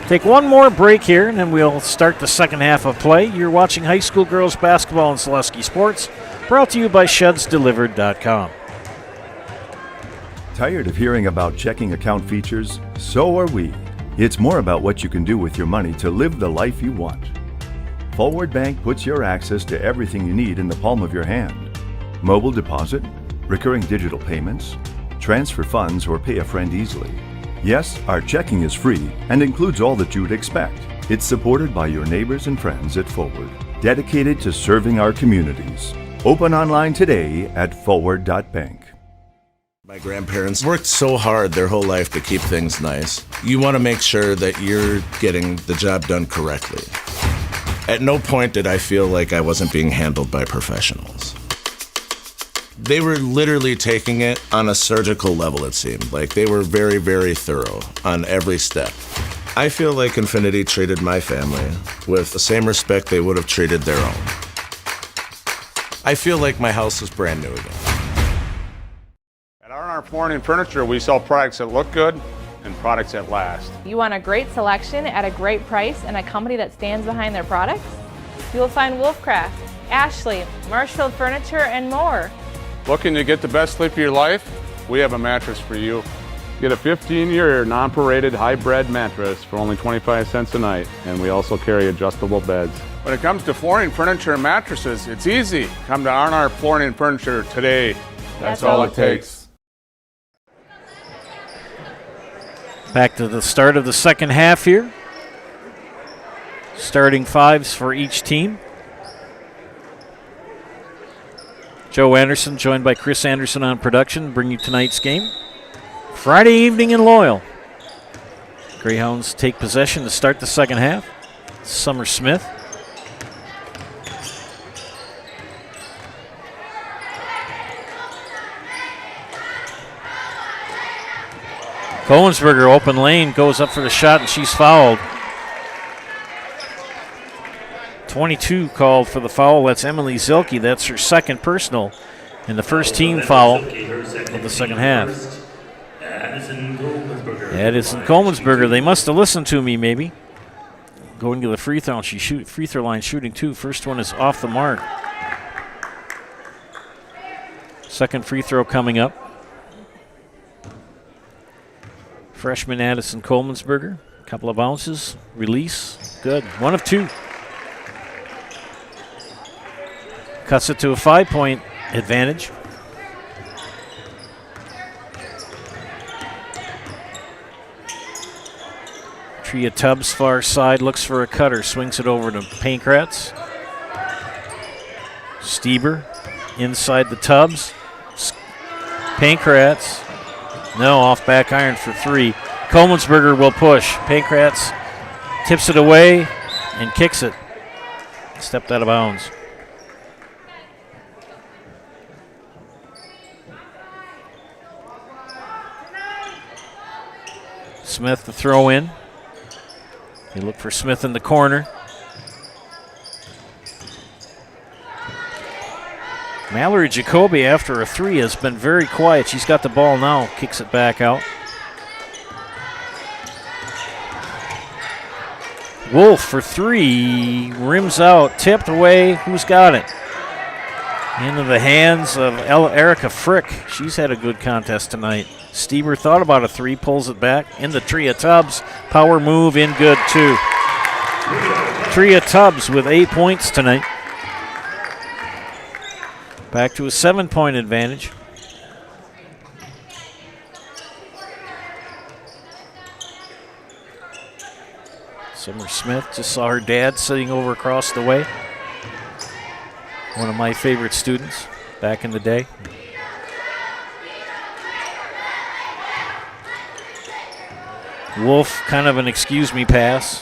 Take one more break here, and then we'll start the second half of play. You're watching high school girls basketball in Zaleski Sports, brought to you by ShedsDelivered.com. Tired of hearing about checking account features? So are we. It's more about what you can do with your money to live the life you want. Forward Bank puts your access to everything you need in the palm of your hand. Mobile deposit, recurring digital payments, transfer funds, or pay a friend easily. Yes, our checking is free and includes all that you would expect. It's supported by your neighbors and friends at Forward, dedicated to serving our communities. Open online today at forward.bank. My grandparents worked so hard their whole life to keep things nice. You want to make sure that you're getting the job done correctly. At no point did I feel like I wasn't being handled by professionals. They were literally taking it on a surgical level, it seemed. Like they were very, very thorough on every step. I feel like Infinity treated my family with the same respect they would have treated their own. I feel like my house is brand new again. At R&R Flooring and Furniture, we sell products that look good and products that last. You want a great selection at a great price and a company that stands behind their products? You will find Wolfcraft, Ashley, Marshfield Furniture, and more. Looking to get the best sleep of your life? We have a mattress for you. Get a 15-year non-paraded high-bred mattress for only 25 cents a night, and we also carry adjustable beds. When it comes to flooring, furniture, and mattresses, it's easy. Come to R&R Flooring and Furniture today. That's all it takes. Back to the start of the second half here. Starting fives for each team. Joe Anderson, joined by Chris Anderson on production, bring you tonight's game. Friday evening in Loyal. Greyhounds take possession to start the second half. Summer Smith. Cohensberger, open lane, goes up for the shot, and she's fouled. 22 called for the foul. That's Emily Zilke. That's her second personal and the first team foul of the second half. Addison Cohensberger. They must have listened to me, maybe. Going to the free throw, and she free throw line shooting two. First one is off the mark. Second free throw coming up. Freshman Addison Cohensberger. Couple of bounces. Release. Good. 1 of 2. Cuts it to a 5-point advantage. Tria Tubbs, far side, looks for a cutter. Swings it over to Pankratz. Stieber inside the Tubbs. Pankratz. No, off back iron for 3. Cohensberger will push. Pankratz tips it away and kicks it. Stepped out of bounds. Smith to throw in. They look for Smith in the corner. Mallory Jacoby, after a three, has been very quiet. She's got the ball now, kicks it back out. Wolf for three, rims out, tipped away. Who's got it? Into the hands of Erica Frick. She's had a good contest tonight. Stieber thought about a three, pulls it back. In the Tria Tubbs, power move in good too. Tria Tubbs with 8 points tonight. Back to a 7-point advantage. Summer Smith just saw her dad sitting over across the way. One of my favorite students back in the day. Wolf, kind of an excuse me pass.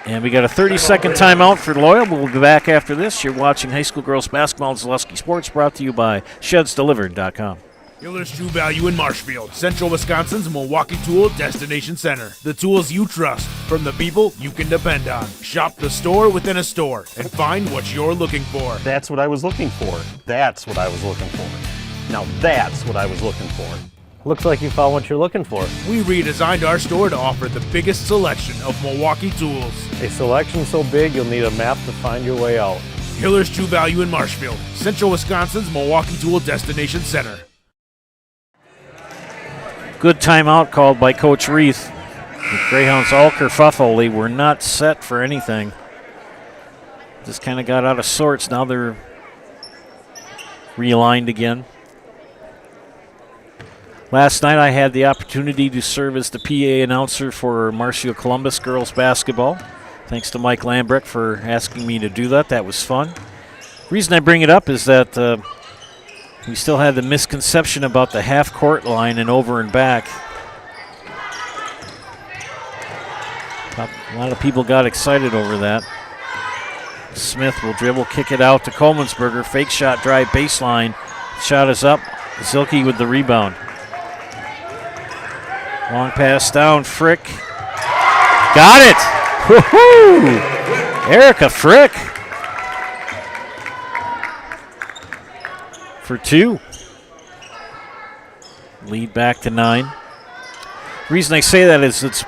And we got a 30-second timeout for Loyal. We'll be back after this. You're watching high school girls basketball and Zaleski Sports, brought to you by ShedsDelivered.com. Hiller's True Value in Marshfield, Central Wisconsin's Milwaukee Tool Destination Center. The tools you trust from the people you can depend on. Shop the store within a store and find what you're looking for. That's what I was looking for. That's what I was looking for. Now that's what I was looking for. Looks like you found what you're looking for. We redesigned our store to offer the biggest selection of Milwaukee tools. A selection so big you'll need a map to find your way out. Hiller's True Value in Marshfield, Central Wisconsin's Milwaukee Tool Destination Center. Good timeout called by Coach Reith. The Greyhounds all kerfuffle. They were not set for anything. Just kind of got out of sorts. Now they're realigned again. Last night I had the opportunity to serve as the PA announcer for Marshfield Columbus girls basketball. Thanks to Mike Lambrecht for asking me to do that. That was fun. The reason I bring it up is that we still had the misconception about the half-court line and over and back. A lot of people got excited over that. Smith will dribble, kick it out to Coleman'sberger. Fake shot, drive baseline. Shot is up. Zilke with the rebound. Long pass down, Frick. Got it! Woohoo! Erica Frick for two. Lead back to 9. The reason I say that is it's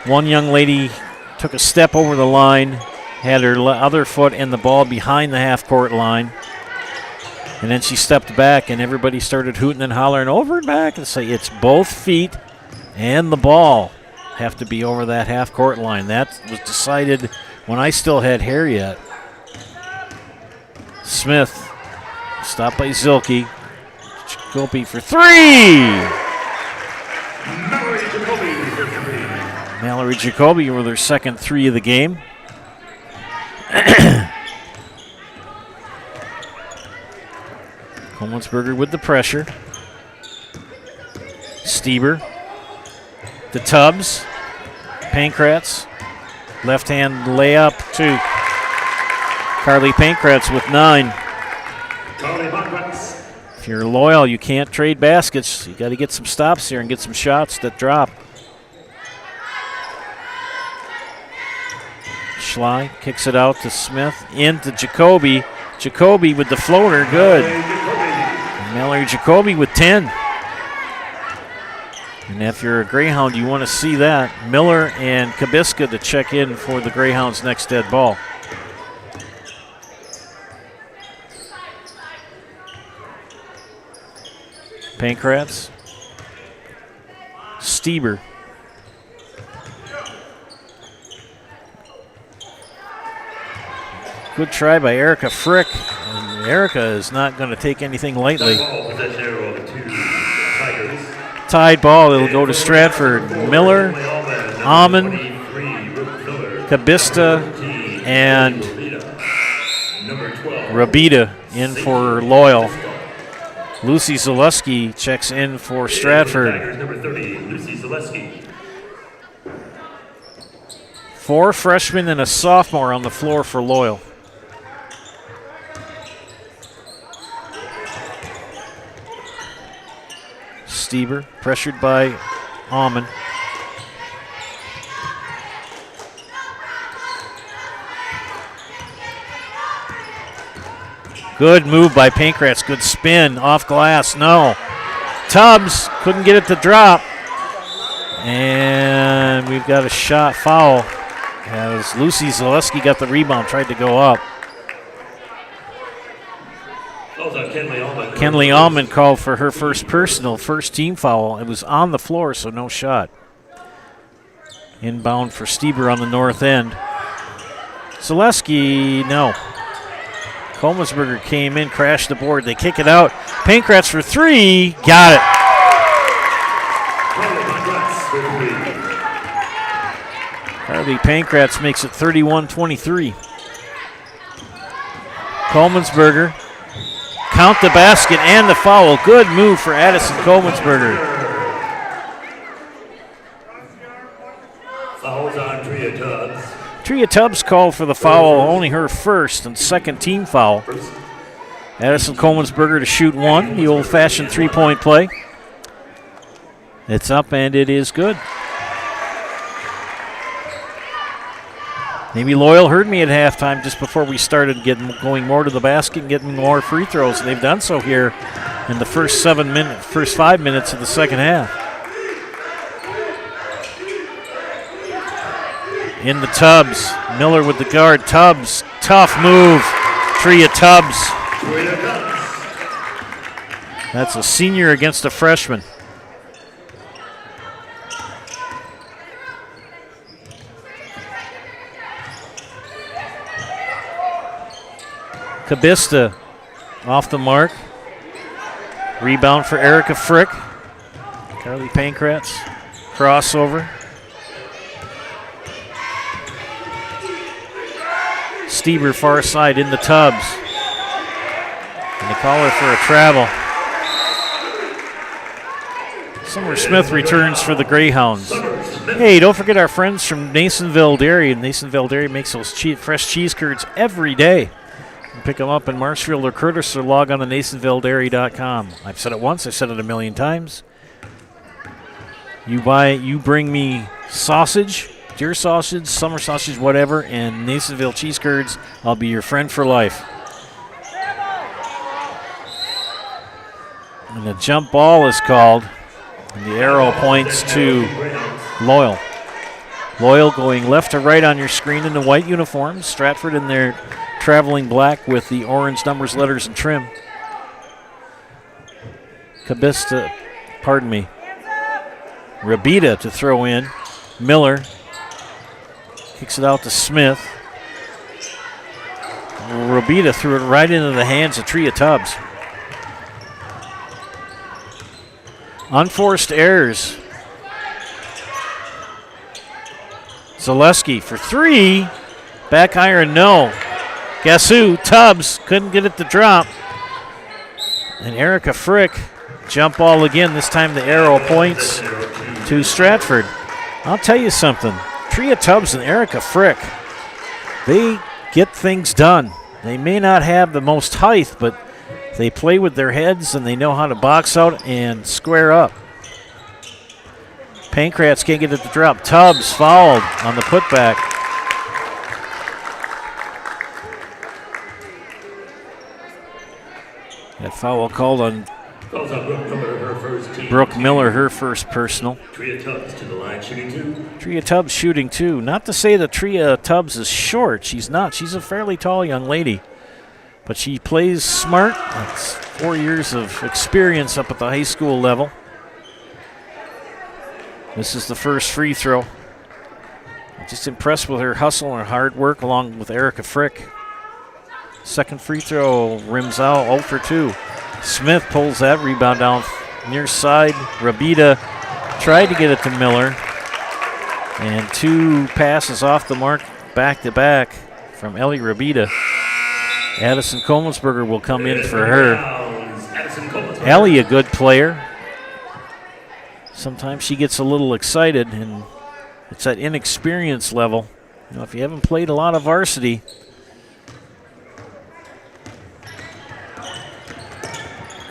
one young lady took a step over the line, had her other foot in the ball behind the half-court line, and then she stepped back, and everybody started hooting and hollering over and back and say it's both feet and the ball have to be over that half-court line. That was decided when I still had hair yet. Smith, stopped by Zilke. Jacoby for three! Mallory Jacoby with her second three of the game. Coleman'sberger with the pressure. Stieber. The Tubbs. Pankratz. Left hand layup to Carly Pankratz with 9. If you're loyal, you can't trade baskets. You got to get some stops here and get some shots that drop. Schley kicks it out to Smith. Into Jacoby. Jacoby with the floater. Good. And Mallory Jacoby with 10. And if you're a Greyhound, you want to see that. Miller and Kabiska to check in for the Greyhounds' next dead ball. Pankratz. Stieber. Good try by Erica Frick. And Erica is not going to take anything lightly. Tied ball, it'll go to Stratford. Miller, Amon, Kabista, and Rabita in for Loyal. Lucy Zaleski checks in for Stratford. 4 freshmen and a sophomore on the floor for Loyal. Stieber pressured by Almond. Good move by Pankratz. Good spin. Off glass. No. Tubbs couldn't get it to drop. And we've got a shot foul as Lucy Zaleski got the rebound, tried to go up. Kenley Almond called for her first personal, first team foul. It was on the floor, so no shot. Inbound for Stieber on the north end. Zaleski, no. Kolmensberger came in, crashed the board. They kick it out. Pankratz for 3. Got it. Harvey Pankratz makes it 31-23. Kolmensberger. Count the basket and the foul. Good move for Addison Kolmensberger. Fouls on Tria Tubbs. Tria Tubbs called for the foul, only her first and second team foul. Addison Kolmensberger to shoot 1, the old-fashioned three-point play. It's up and it is good. Maybe Loyal heard me at halftime just before we started going more to the basket and getting more free throws. They've done so here in the first 5 minutes of the second half. In the Tubbs. Miller with the guard. Tubbs. Tough move. Tria Tubbs. That's a senior against a freshman. Kabista off the mark. Rebound for Erica Frick. Carly Pankratz. Crossover. Stieber far side in the Tubbs. And they call her for a travel. Summer Smith returns for the Greyhounds. Hey, don't forget our friends from Nasonville Dairy. Nasonville Dairy makes those fresh cheese curds every day. You can pick them up in Marshfield or Curtis or log on to NasonvilleDairy.com. I've said it once, I've said it a million times. You bring me sausage, deer sausage, summer sausage, whatever, and Nasonville cheese curds, I'll be your friend for life. And the jump ball is called, and the arrow points to Loyal. Loyal going left to right on your screen in the white uniforms. Stratford in their traveling black with the orange numbers, letters, and trim. Rabita to throw in. Miller kicks it out to Smith. Rabita threw it right into the hands of Tria Tubbs. Unforced errors. Zaleski for 3. Back iron, no. Guess who? Tubbs couldn't get it to drop. And Erica Frick, jump ball again. This time the arrow points to Stratford. I'll tell you something. Tria Tubbs and Erica Frick, they get things done. They may not have the most height, but they play with their heads and they know how to box out and square up. Pankratz can't get it to drop. Tubbs fouled on the putback. That foul called on Brooke Miller, her first personal. Tria Tubbs to the line, shooting 2. Tria Tubbs shooting 2. Not to say that Tria Tubbs is short. She's not. She's a fairly tall young lady. But she plays smart. That's 4 years of experience up at the high school level. This is the first free throw. I'm just impressed with her hustle and hard work along with Erica Frick. Second free throw rims out, 0 for 2. Smith pulls that rebound down near side. Rabita tried to get it to Miller. And 2 passes off the mark back-to-back from Ellie Rabita. Addison Kolmensberger will come in for her. Ellie, a good player. Sometimes she gets a little excited, and it's that inexperience level. You know, if you haven't played a lot of varsity,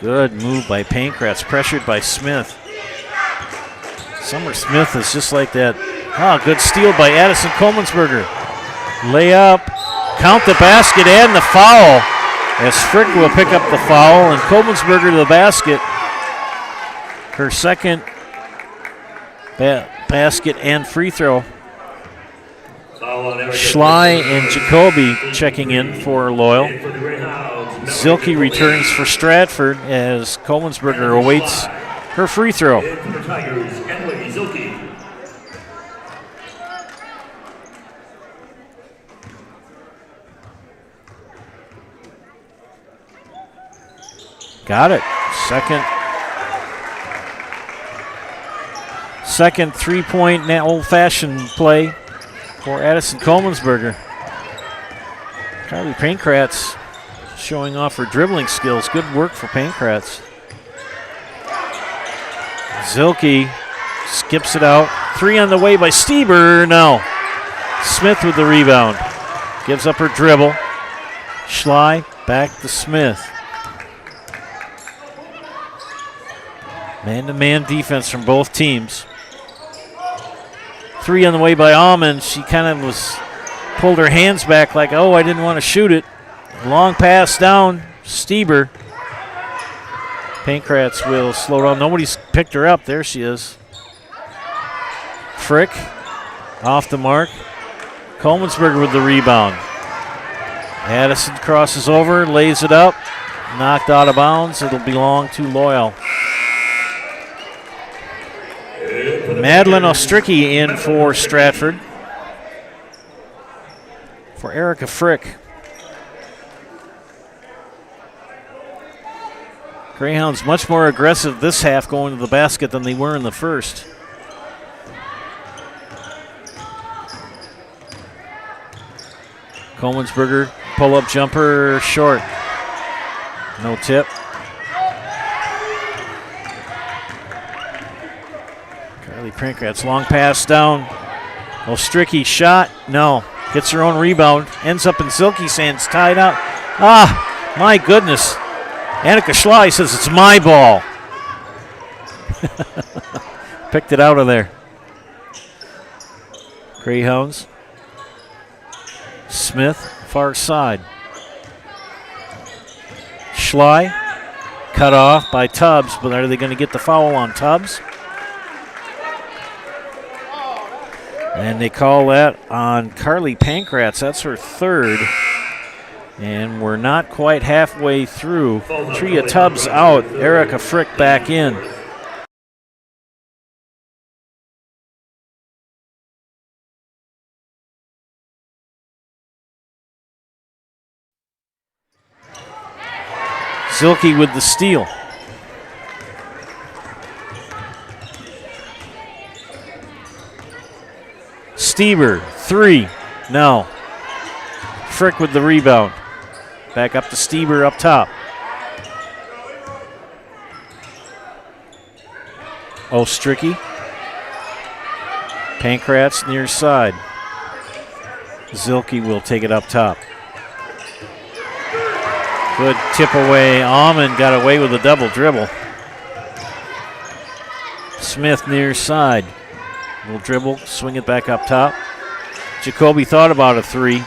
good move by Pankratz, pressured by Smith. Summer Smith is just like that. Good steal by Addison Komensberger. Layup, count the basket and the foul, as Frick will pick up the foul, and Komensberger to the basket. Her second basket and free throw. Schley and Jacoby checking in for Loyal. Zilke returns for Stratford as Komensberger awaits her free throw. Got it. Second three-point old-fashioned play for Addison Komensberger. Kylie Pankratz showing off her dribbling skills. Good work for Pankratz. Zilke skips it out. Three on the way by Stieber. No. Smith with the rebound. Gives up her dribble. Schley back to Smith. Man-to-man defense from both teams. Three on the way by Almond. She kind of pulled her hands back like, oh, I didn't want to shoot it. Long pass down, Stieber. Pankratz will slow down. Nobody's picked her up. There she is. Frick off the mark. Komensberger with the rebound. Addison crosses over, lays it up. Knocked out of bounds. It'll belong to Loyal. Madeline Ostricki in for Stratford. For Erica Frick. Greyhounds much more aggressive this half going to the basket than they were in the first. Komensberger, pull-up jumper, short. No tip. Kylie Pankratz, long pass down. Ostricki shot, no. Gets her own rebound, ends up in Zilke's hands, tied up. My goodness. Annika Schley says it's my ball. Picked it out of there. Greyhounds. Smith, far side. Schley, cut off by Tubbs, but are they going to get the foul on Tubbs? And they call that on Carly Pankratz. That's her third. And we're not quite halfway through. Tria Tubbs out, Erica Frick back in. Zilke with the steal. Stieber, three, no. Frick with the rebound. Back up to Stieber up top. Ostricki. Pankratz near side. Zilke will take it up top. Good tip away. Almond got away with a double dribble. Smith near side. Little dribble, swing it back up top. Jacoby thought about a three.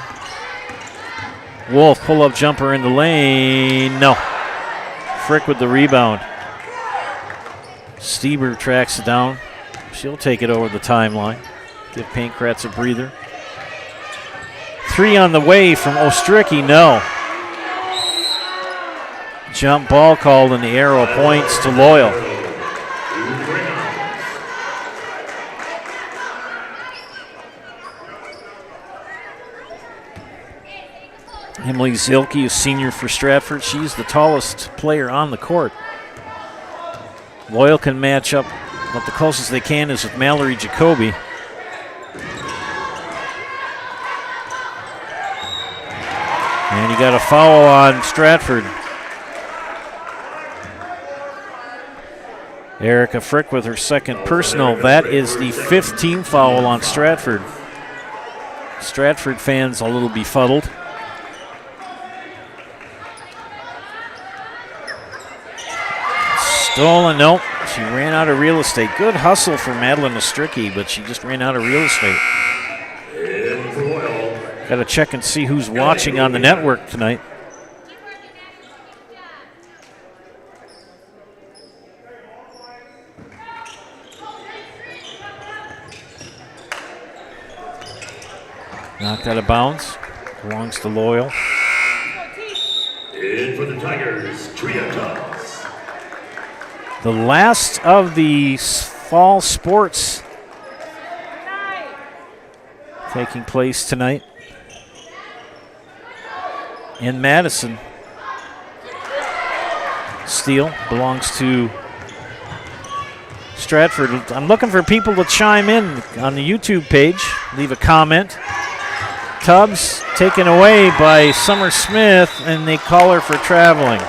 Wolf, pull-up jumper in the lane. No. Frick with the rebound. Stieber tracks it down. She'll take it over the timeline. Give Pankratz a breather. Three on the way from Ostricki. No. Jump ball called, and the arrow points to Loyal. Emily Zilke is senior for Stratford. She's the tallest player on the court. Loyal can match up, but the closest they can is with Mallory Jacoby. And you got a foul on Stratford. Erica Frick with her second personal. That is the 15th foul on Stratford. Stratford fans a little befuddled. Stolen, nope. She ran out of real estate. Good hustle for Madeline Ostricki, but she just ran out of real estate. Got to check and see who's watching on the network tonight. Knocked out of bounds. Belongs to Loyal. In for the Tigers, Tria Tubbs. The last of the fall sports taking place tonight in Madison. Steal belongs to Stratford. I'm looking for people to chime in on the YouTube page. Leave a comment. Tubbs taken away by Summer Smith, and they call her for traveling.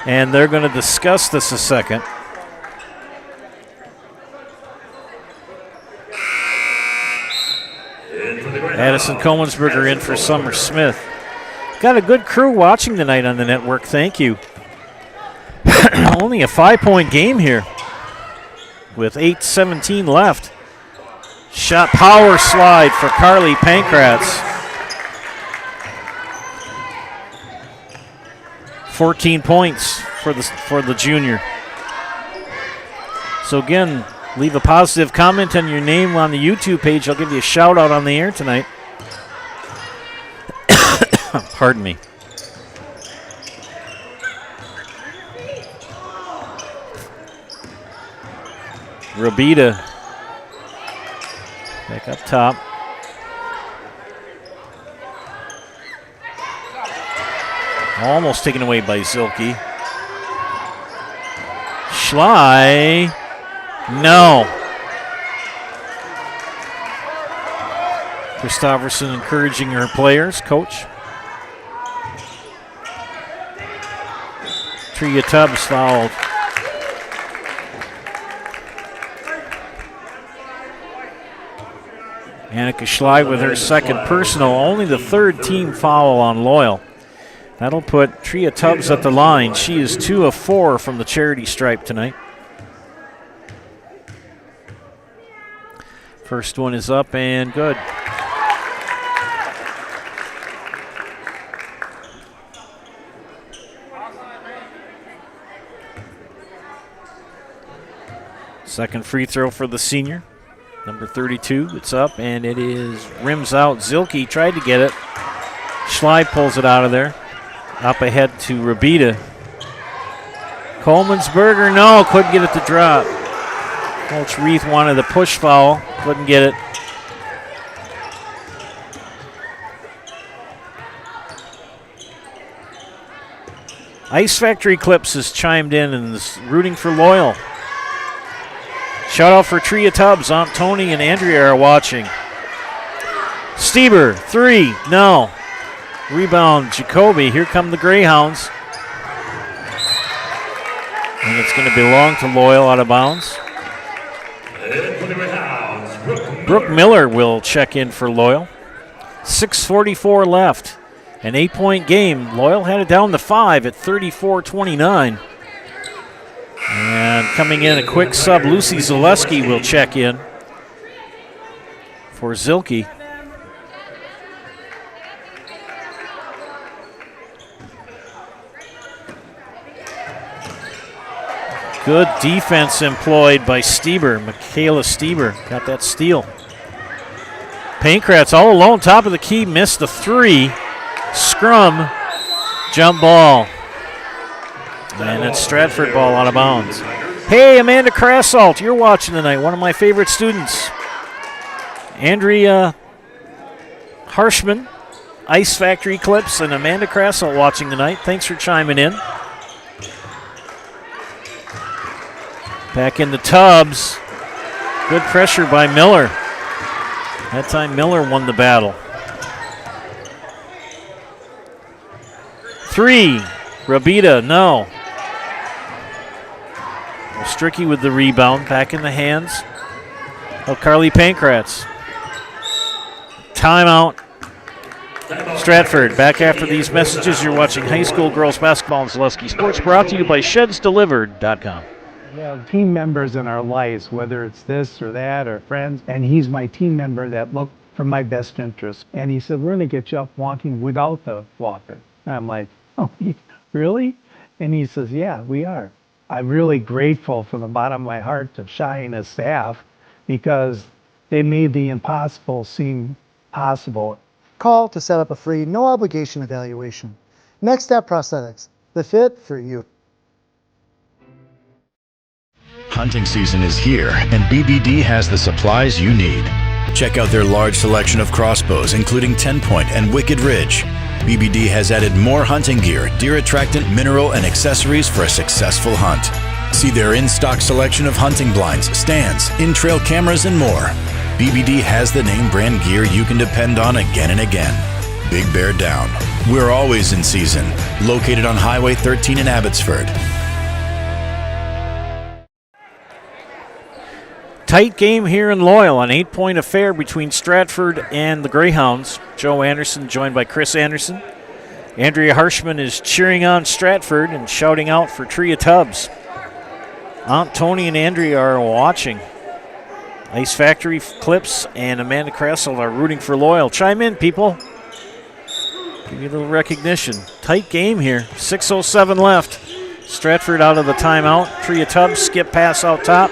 And they're going to discuss this a second. Addison Comensberger in for Summer Smith. Got a good crew watching tonight on the network. Thank you. Only a 5-point game here with 8:17 left. Shot power slide for Carly Pankratz. 14 points for the junior. So again, leave a positive comment and your name on the YouTube page. I'll give you a shout out on the air tonight. Pardon me. Rabida back up top. Almost taken away by Zilke. Schley. No. Christofferson encouraging her players, coach. Tria Tubbs fouled. Annika Schley with her second personal, only the third team foul on Loyal. That'll put Tria Tubbs at the line. She is 2 of 4 from the charity stripe tonight. First one is up and good. Second free throw for the senior. Number 32, it's up, and it is rims out. Zilke tried to get it. Schley pulls it out of there. Up ahead to Rabida. Comensberger, no, couldn't get it to drop. Coach Reith wanted the push foul, couldn't get it. Ice Factory Clips has chimed in and is rooting for Loyal. Shout out for Tria Tubbs. Aunt Tony and Andrea are watching. Stieber, 3, no. Rebound, Jacoby. Here come the Greyhounds. And it's going to belong to Loyal out of bounds. Brooke Miller will check in for Loyal. 6:44 left. An 8-point game. Loyal had it down to 5 at 34-29. And coming in a quick sub, Lucy Zaleski will check in for Zilke. Good defense employed by Stieber. Michaela Stieber got that steal. Pankratz all alone, top of the key, missed the 3. Scrum, jump ball. And it's Stratford ball out of bounds. Hey, Amanda Krasalt, you're watching tonight. One of my favorite students. Andrea Harshman, Ice Factory Clips, and Amanda Krasalt watching tonight. Thanks for chiming in. Back into Tubbs. Good pressure by Miller. That time Miller won the battle. 3, Rabida, no. Strickey with the rebound, back in the hands of Carly Pankratz. Timeout. Stratford, back after these messages. You're watching high school girls basketball in Zaleski Sports, brought to you by ShedsDelivered.com. We have team members in our lives, whether it's this or that or friends, and he's my team member that looked for my best interest. And he said, we're going to get you up walking without the walker. And I'm like, oh, really? And he says, yeah, we are. I'm really grateful from the bottom of my heart to Shai and his staff because they made the impossible seem possible. Call to set up a free, no obligation evaluation. Next Step Prosthetics, the fit for you. Hunting season is here, and BBD has the supplies you need. Check out their large selection of crossbows, including 10-point and Wicked Ridge. BBD has added more hunting gear, deer attractant, mineral, and accessories for a successful hunt. See their in-stock selection of hunting blinds, stands, in-trail cameras, and more. BBD has the name brand gear you can depend on again and again. Big Bear Down. We're always in season. Located on Highway 13 in Abbotsford. Tight game here in Loyal, an 8-point affair between Stratford and the Greyhounds. Joe Anderson joined by Chris Anderson. Andrea Harshman is cheering on Stratford and shouting out for Tria Tubbs. Aunt Tony and Andrea are watching. Ice Factory Clips and Amanda Kressel are rooting for Loyal. Chime in, people. Give you a little recognition. Tight game here. 6:07 left. Stratford out of the timeout. Tria Tubbs skip pass out top.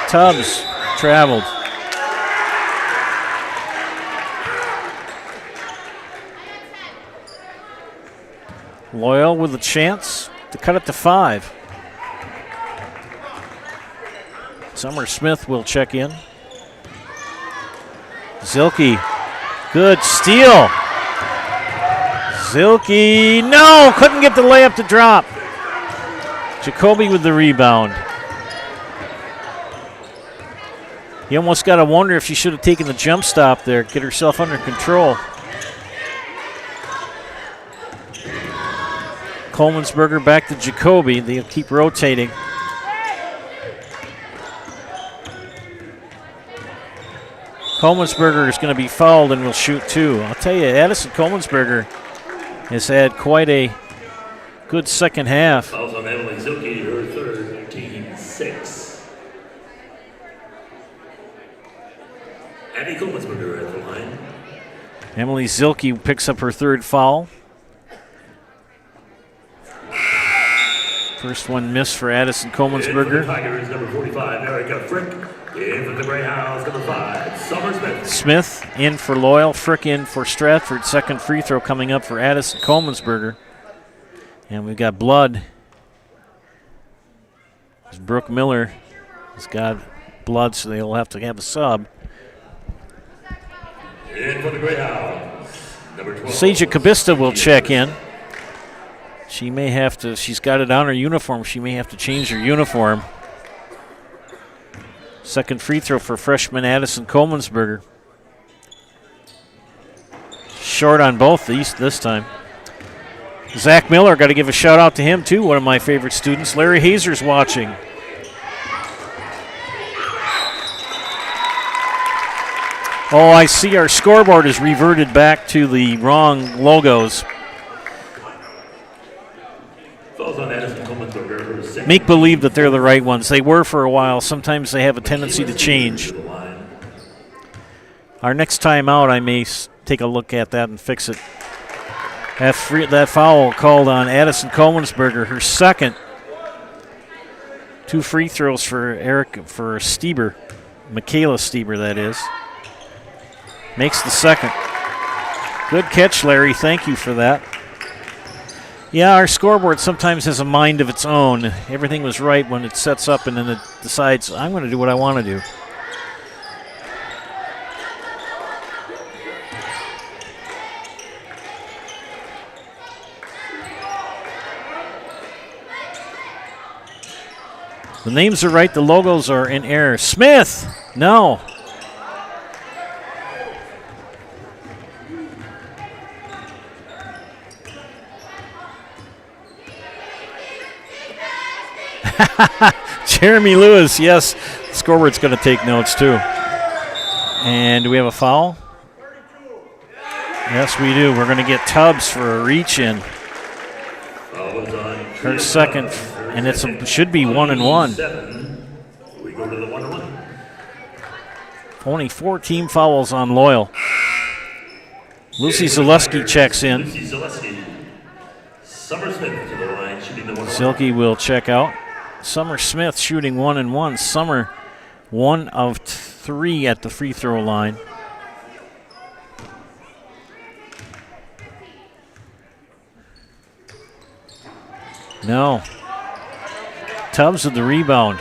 Tubbs traveled. Loyal with a chance to cut it to 5. Summer Smith will check in. Zilke, good steal. Zilke, no, couldn't get the layup to drop. Jacoby with the rebound. You almost got to wonder if she should have taken the jump stop there, get herself under control. Coleman'sberger back to Jacoby. They'll keep rotating. Coleman'sberger is going to be fouled and will shoot 2. I'll tell you, Addison Coleman'sberger has had quite a good second half. Fouls on Emily Zilke, her third, team 6. Abby Coleman'sberger at the line. Emily Zilke picks up her third foul. First one missed for Addison Coleman'sberger. Tigers, number 45, Erica Frick. In for the Greyhounds, number 5, Summer Smith. Smith in for Loyal, Frick in for Stratford. Second free throw coming up for Addison Coleman'sberger. And we've got blood. Brooke Miller has got blood, so they'll have to have a sub. In for the Greyhounds, number 12. Seja Kabista will check in. She may have to, she's got it on her uniform, she may have to change her uniform. Second free throw for freshman Addison Coleman'sberger. Short on both these this time. Zach Miller, got to give a shout out to him too, one of my favorite students. Larry Hazer's watching. Oh, I see our scoreboard is reverted back to the wrong logos. Make believe that they're the right ones. They were for a while. Sometimes they have a tendency to change. Our next time out, I may take a look at that and fix it. That foul called on Addison Coleman'sberger, her second. 2 free throws for Stieber. Michaela Stieber, that is. Makes the second. Good catch, Larry. Thank you for that. Yeah, our scoreboard sometimes has a mind of its own. Everything was right when it sets up and then it decides, I'm going to do what I want to do. The names are right, the logos are in error. Smith! No. Jeremy Lewis, yes. The scoreboard's going to take notes too. And do we have a foul? Yes, we do. We're going to get Tubbs for a reach-in. Her second, and it should be 1-1. We go to the 1-1. Only 4 team fouls on Loyal. Lucy Zaleski checks in. Lucy Zaleski. Summer Smith to the line, shooting the 1-1. Silky will check out. Summer Smith shooting 1-1. Summer 1 of 3 at the free throw line. No. Tubbs with the rebound.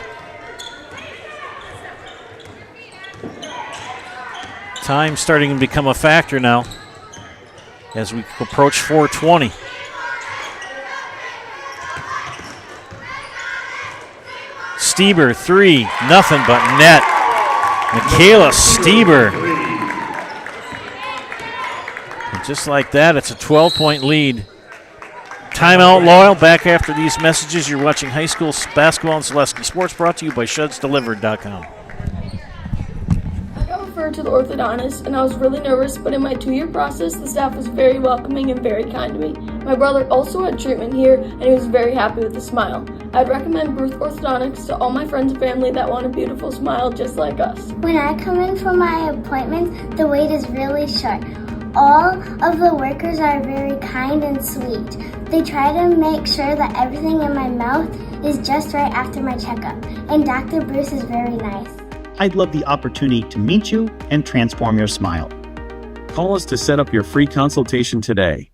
Time starting to become a factor now as we approach 4:20. Stieber, 3, nothing but net. Michaela Stieber. And just like that, it's a 12-point lead. Timeout, Loyal. Back after these messages. You're watching high school basketball and Zaleski Sports, brought to you by ShudsDelivered.com. I got referred to the orthodontist, and I was really nervous, but in my 2-year process, the staff was very welcoming and very kind to me. My brother also had treatment here, and he was very happy with the smile. I'd recommend Bruce Orthodontics to all my friends and family that want a beautiful smile just like us. When I come in for my appointment, the wait is really short. All of the workers are very kind and sweet. They try to make sure that everything in my mouth is just right after my checkup, and Dr. Bruce is very nice. I'd love the opportunity to meet you and transform your smile. Call us to set up your free consultation today.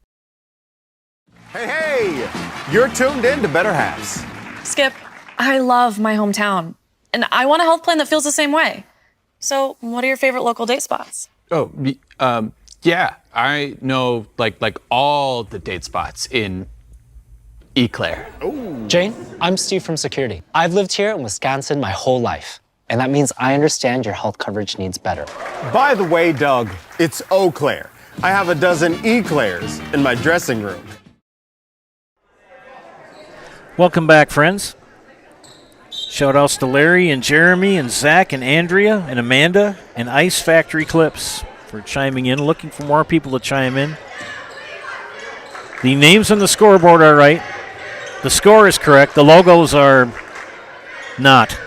Hey, you're tuned in to Better Halves. Skip, I love my hometown, and I want a health plan that feels the same way. So, what are your favorite local date spots? Oh, yeah, I know like all the date spots in Eau Claire. Jane, I'm Steve from security. I've lived here in Wisconsin my whole life, and that means I understand your health coverage needs better. By the way, Doug, it's Eau Claire. I have a dozen Eclairs in my dressing room. Welcome back, friends. Shout outs to Larry and Jeremy and Zach and Andrea and Amanda and Ice Factory Clips for chiming in. Looking for more people to chime in. The names on the scoreboard are right. The score is correct. The logos are not.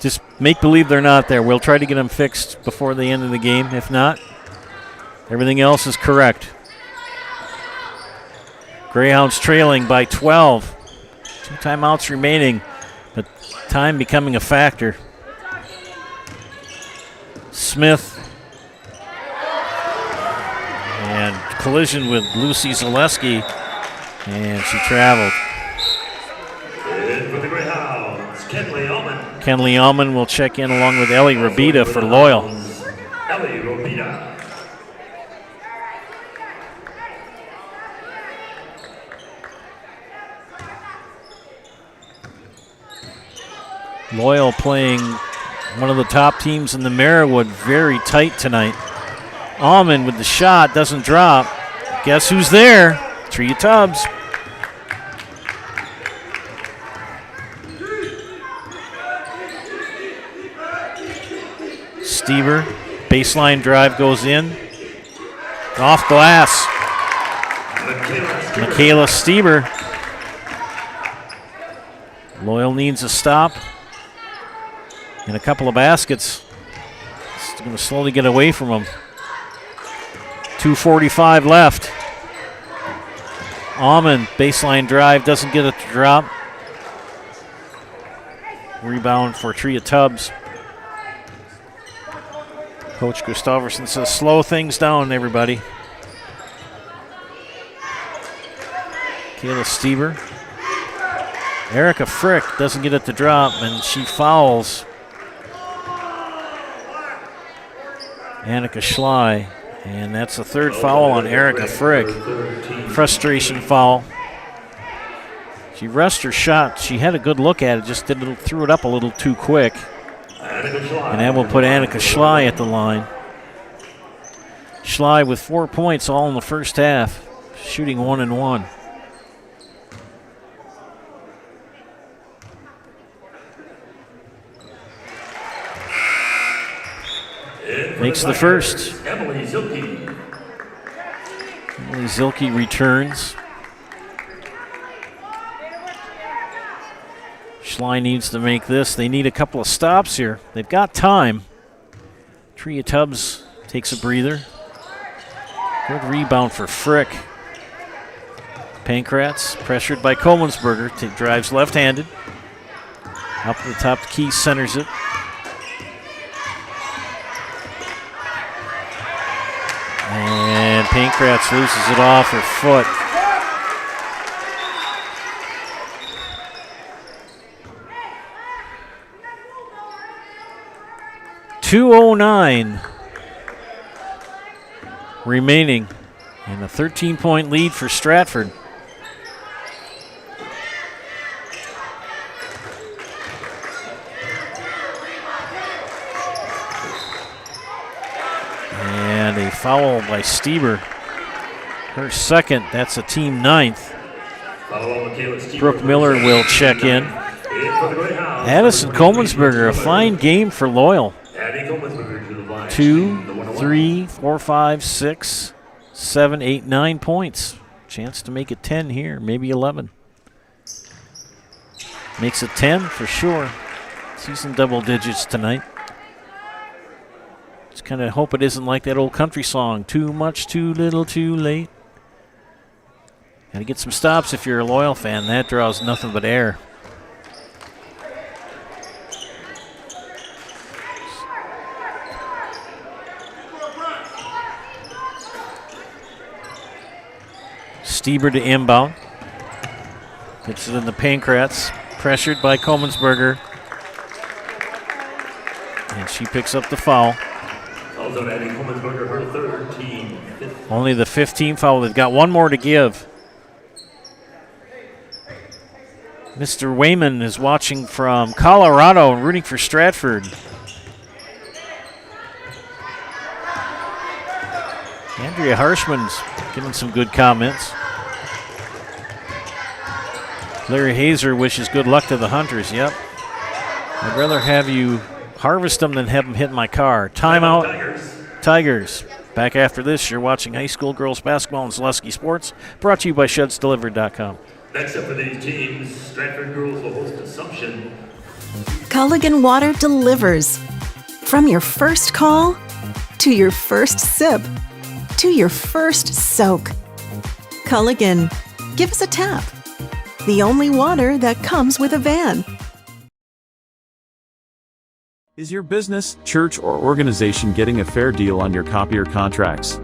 Just make believe they're not there. We'll try to get them fixed before the end of the game. If not, everything else is correct. Greyhounds trailing by 12. 2 timeouts remaining, but time becoming a factor. Smith. And collision with Lucy Zaleski, and she traveled. And for the Greyhounds, Kenley Allman. Kenley Allman will check in along with Ellie Rabita for Loyal. Ellie Rabita. Loyal playing one of the top teams in the Marywood, very tight tonight. Allman with the shot, doesn't drop. Guess who's there? Tria Tubbs. Stieber, baseline drive goes in. Off glass. Michaela Stieber. Loyal needs a stop. And a couple of baskets. It's going to slowly get away from them. 2:45 left. Allman, baseline drive, doesn't get it to drop. Rebound for Tria Tubbs. Coach Gustafsson says, slow things down, everybody. Kayla Stieber. Erica Frick doesn't get it to drop, and she fouls Annika Schley, and that's the third foul on Erica Frick. Frustration foul. She rushed her shot. She had a good look at it, just threw it up a little too quick. And that will put Annika Schley at the line. Schley with 4 points all in the first half, shooting 1-1. makes the first. Emily Zilke. Emily Zilke returns. Schlein needs to make this. They need a couple of stops here. They've got time. Tria Tubbs takes a breather. Good rebound for Frick. Pankratz pressured by Kolmensberger. Drives left-handed. Up the top key, centers it. And Pankratz loses it off her foot. .209 remaining, and a 13-point lead for Stratford. And a foul by Stieber. Her second, that's a team ninth. Brooke Miller will check in. Addison Kolmensberger, a fine game for Loyal. 2, 3, 4, 5, 6, 7, 8, 9 points. Chance to make it 10 here, maybe 11. Makes it 10 for sure. See some double digits tonight. Just kind of hope it isn't like that old country song, too much, too little, too late. Got to get some stops if you're a Loyal fan. That draws nothing but air. Stieber to inbound. Gets it in the Pankratz. Pressured by Kolmensberger. And she picks up the foul. Only the 15th foul. They've got one more to give. Mr. Wayman is watching from Colorado and rooting for Stratford. Andrea Harshman's giving some good comments. Larry Hazer wishes good luck to the Hunters. Yep. I'd rather have you harvest them than have them hit my car. Timeout. Tigers. Back after this, you're watching high school girls basketball and Zaleski Sports, brought to you by ShedsDelivered.com. Next up for these teams, Stratford girls will host Assumption. Culligan Water delivers. From your first call, to your first sip, to your first soak. Culligan, give us a tap. The only water that comes with a van. Is your business, church, or organization getting a fair deal on your copier contracts?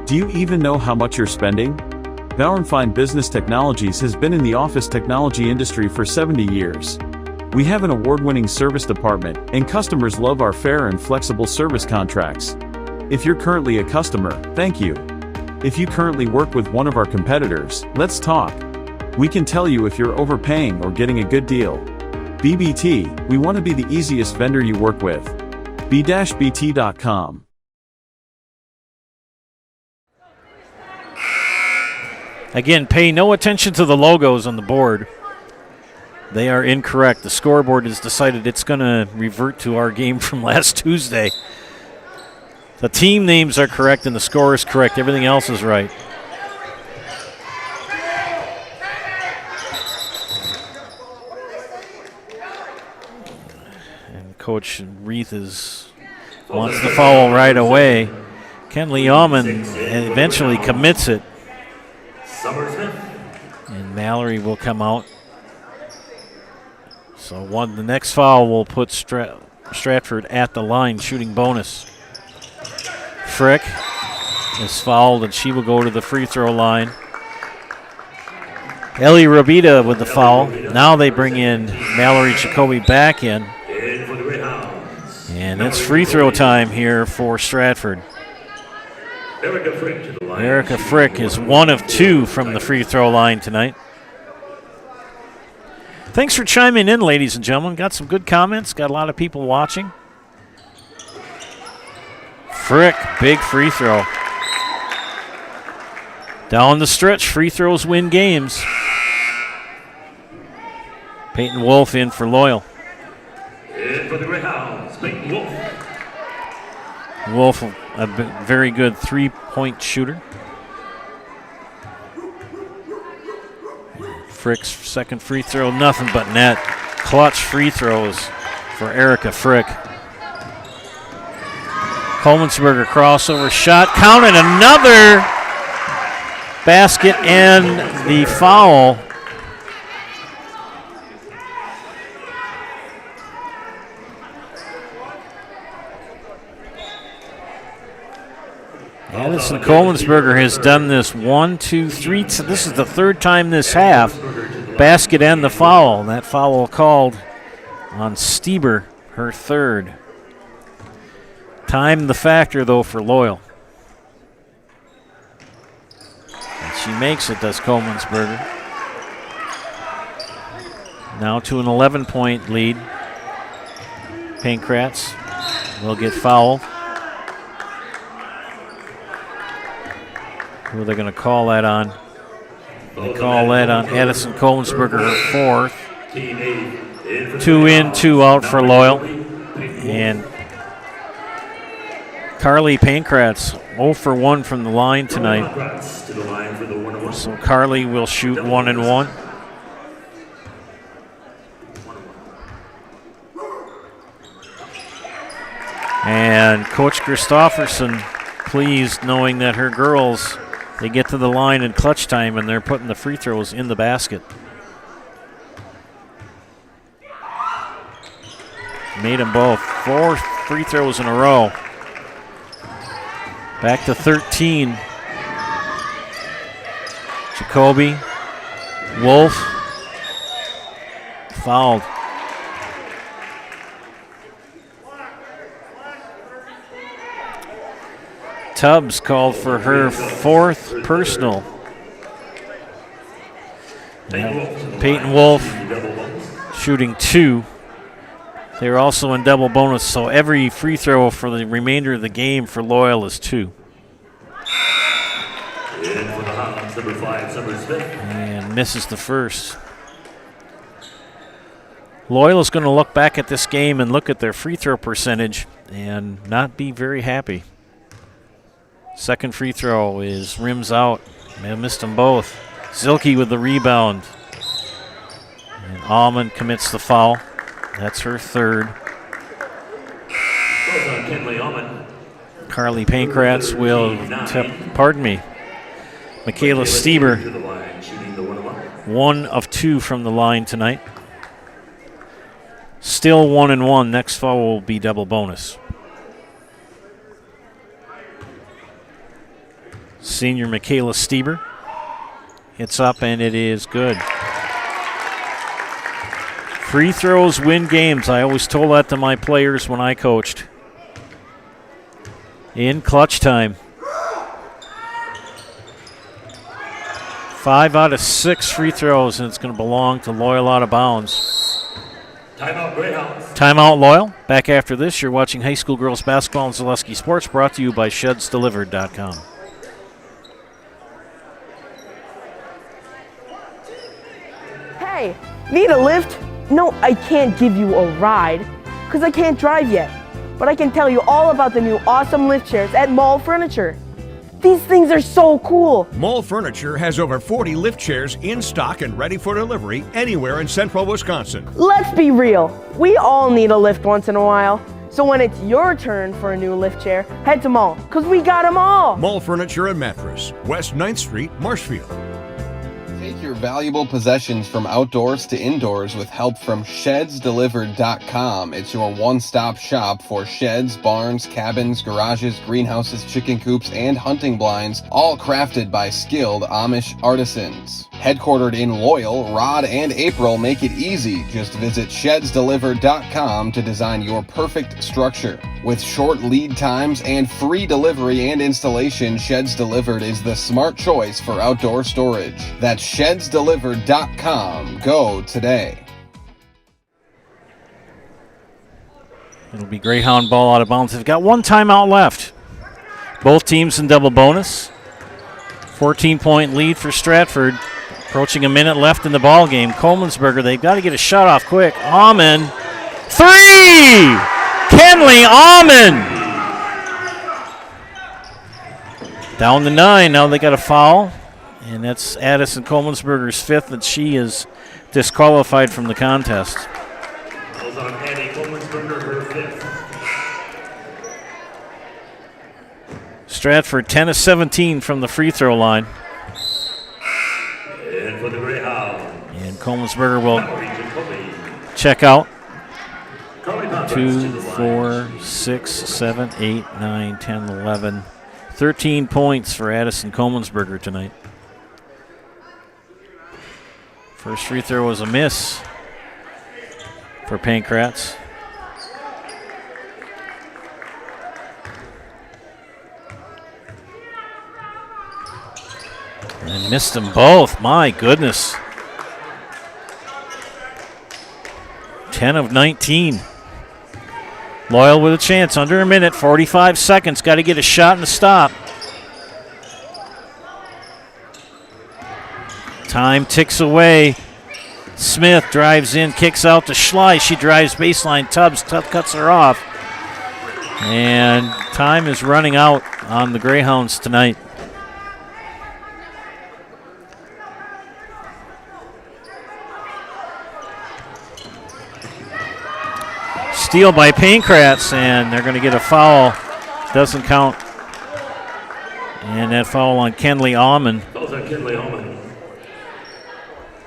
Do you even know how much you're spending? Bauer & Fine Business Technologies has been in the office technology industry for 70 years. We have an award-winning service department, and customers love our fair and flexible service contracts. If you're currently a customer, thank you. If you currently work with one of our competitors, let's talk. We can tell you if you're overpaying or getting a good deal. BBT, we want to be the easiest vendor you work with. b-bt.com. Again, pay no attention to the logos on the board. They are incorrect. The scoreboard has decided it's going to revert to our game from last Tuesday. The team names are correct and the score is correct. Everything else is right. And Coach Reith wants the foul right away. Kenley Allman eventually commits it. And Mallory will come out. So the next foul will put Stratford at the line, shooting bonus. Frick is fouled, and she will go to the free throw line. Ellie Robita with the foul. Now they bring in Mallory Jacoby back in. And it's free throw time here for Stratford. Erica Frick is 1 of 2 from the free throw line tonight. Thanks for chiming in, ladies and gentlemen. Got some good comments. Got a lot of people watching. Frick, big free throw. Down the stretch, free throws win games. Peyton Wolf in for Loyal. And for the Greyhounds, Peyton Wolf. Wolf, a very good 3-point shooter. Frick's second free throw, nothing but net. Clutch free throws for Erica Frick. Kolmensberger crossover shot, counted, another basket and the foul. Addison Kolmensberger has done this 1, 2, 3. This is the third time this half. Basket and the foul. That foul called on Stieber, her third. Time the factor, though, for Loyal. And she makes it, does Kolmensberger. Now to an 11-point lead. Pankrats will get fouled. Who are they going to call that on? They call that on Addison Kolmensberger, her fourth. 2 in, 2 out for Loyal. And Carly Pankrats 0 for 1 from the line tonight. So Carly will shoot 1 and 1. And Coach Christofferson pleased knowing that her girls, they get to the line in clutch time and they're putting the free throws in the basket. Made them both. 4 free throws in a row. Back to 13. Jacoby. Wolf. Fouled. Tubbs called for her 4th personal. Peyton Wolf shooting 2. They're also in double bonus, so every free throw for the remainder of the game for Loyal is 2. And misses the first. Loyal is going to look back at this game and look at their free throw percentage and not be very happy. Second free throw is rims out. They missed them both. Zilke with the rebound. And Almond commits the foul. That's her third. Carly Pankrats will, Michaela Stieber, 1 of 2 from the line tonight. Still 1 and 1. Next foul will be double bonus. Senior Michaela Stieber hits up and it is good. Free throws win games. I always told that to my players when I coached. In clutch time. 5 out of 6 free throws, and it's going to belong to Loyal out of bounds. Timeout, Greyhounds. Timeout, Loyal. Back after this, you're watching high school girls basketball and Zaleski Sports, brought to you by ShedsDelivered.com. Hey, need a lift? No, I can't give you a ride because I can't drive yet. But I can tell you all about the new awesome lift chairs at Mall Furniture. These things are so cool. Mall Furniture has over 40 lift chairs in stock and ready for delivery anywhere in central Wisconsin. Let's be real. We all need a lift once in a while. So when it's your turn for a new lift chair, head to Mall because we got them all. Mall Furniture and Mattress, West 9th Street, Marshfield. Take your valuable possessions from outdoors to indoors with help from ShedsDelivered.com. It's your one-stop shop for sheds, barns, cabins, garages, greenhouses, chicken coops, and hunting blinds, all crafted by skilled Amish artisans. Headquartered in Loyal, Rod and April make it easy. Just visit ShedsDelivered.com to design your perfect structure. With short lead times and free delivery and installation, Sheds Delivered is the smart choice for outdoor storage. That's ShedsDelivered.com. Go today. It'll be Greyhound ball out of bounds. They've got 1 timeout left. Both teams in double bonus. 14-point lead for Stratford. Approaching a minute left in the ball game. Kolmensberger, they've got to get a shot off quick. Almond. 3! Kenley Almond Down to 9. Now they got a foul. And that's Addison Komensberger's 5th, and she is disqualified from the contest. Calls on Annie Komensberger, her 5th. Stratford 10 of 17 from the free throw line. And for the Greyhound. And Komensberger will check out. 2, 4, 6, 7, 8, 9, 10, 11. 13 points for Addison Komensberger tonight. First free throw was a miss for Pankratz. And missed them both. My goodness. 10 of 19. Loyal with a chance. Under a minute, 45 seconds. Got to get a shot and a stop. Time ticks away. Smith drives in, kicks out to Schley. She drives baseline. Tubbs cuts her off. And time is running out on the Greyhounds tonight. Steal by Pankratz, and they're going to get a foul. Doesn't count. And that foul on Kenley Almond. Calls on Kenley Almond.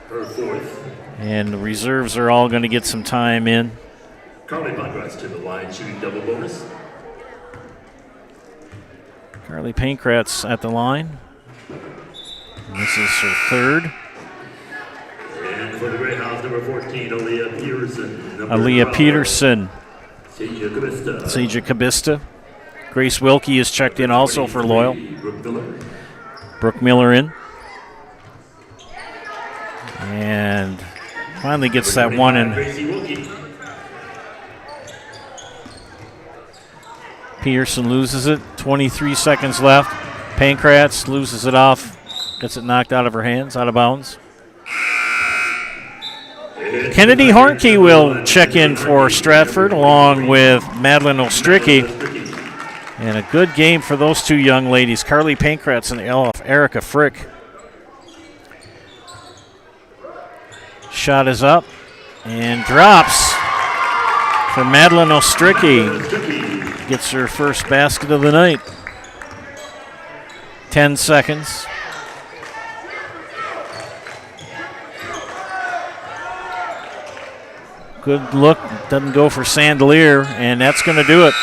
Her 4th. And the reserves are all going to get some time in. Carly Pankratz to the line, shooting double bonus. Carly Pankratz at the line. And this is her 3rd. And for the Greyhounds, number 14, Aaliyah Peterson. Aaliyah Peterson. Seja Cabista. Grace Wilkie is checked in also for Loyal. Brooke Miller in. And finally gets that one in. Peterson loses it. 23 seconds left. Pankratz loses it off. Gets it knocked out of her hands, out of bounds. Kennedy Hornke will check in for Stratford along with Madeline Ostricki. And a good game for those two young ladies, Carly Pankratz and Erica Frick. Shot is up and drops for Madeline Ostricki. Gets her first basket of the night. 10 seconds. Good look, doesn't go for Sandelier, and that's going to do it.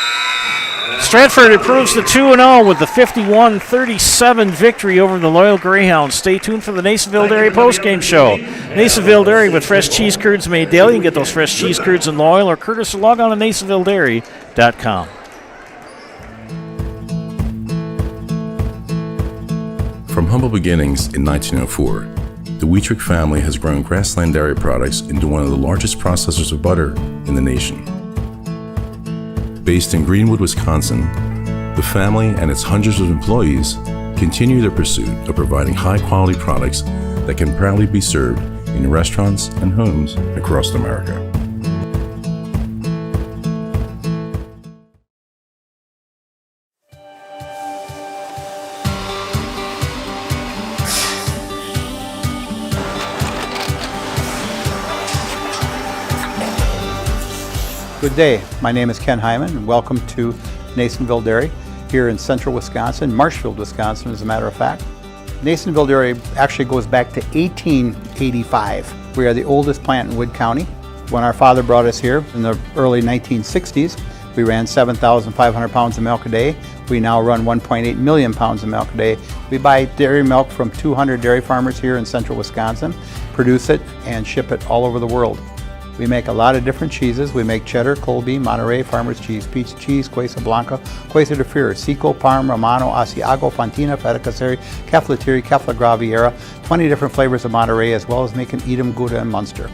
Stratford improves to 2-0 with the 51-37 victory over the Loyal Greyhounds. Stay tuned for the Nasonville Dairy postgame show. Nasonville Dairy with fresh cheese curds made daily. You can get those fresh cheese curds in Loyal or Curtis, or log on to NasonvilleDairy.com. From humble beginnings in 1904, the Wheatrick family has grown Grassland Dairy products into one of the largest processors of butter in the nation. Based in Greenwood, Wisconsin, the family and its hundreds of employees continue their pursuit of providing high-quality products that can proudly be served in restaurants and homes across America. Good day, my name is Ken Hyman and welcome to Nasonville Dairy here in central Wisconsin, Marshfield, Wisconsin as a matter of fact. Nasonville Dairy actually goes back to 1885. We are the oldest plant in Wood County. When our father brought us here in the early 1960s, we ran 7,500 pounds of milk a day. We now run 1.8 million pounds of milk a day. We buy dairy milk from 200 dairy farmers here in central Wisconsin, produce it and ship it all over the world. We make a lot of different cheeses. We make cheddar, Colby, Monterey, Farmer's Cheese, Peach Cheese, Quesa Blanca, Quesa de Freer, Seco, Parm, Romano, Asiago, Fontina, Feta Caseri, Caflatiri, Cafla Graviera, 20 different flavors of Monterey, as well as making Edam, Gouda, and Munster.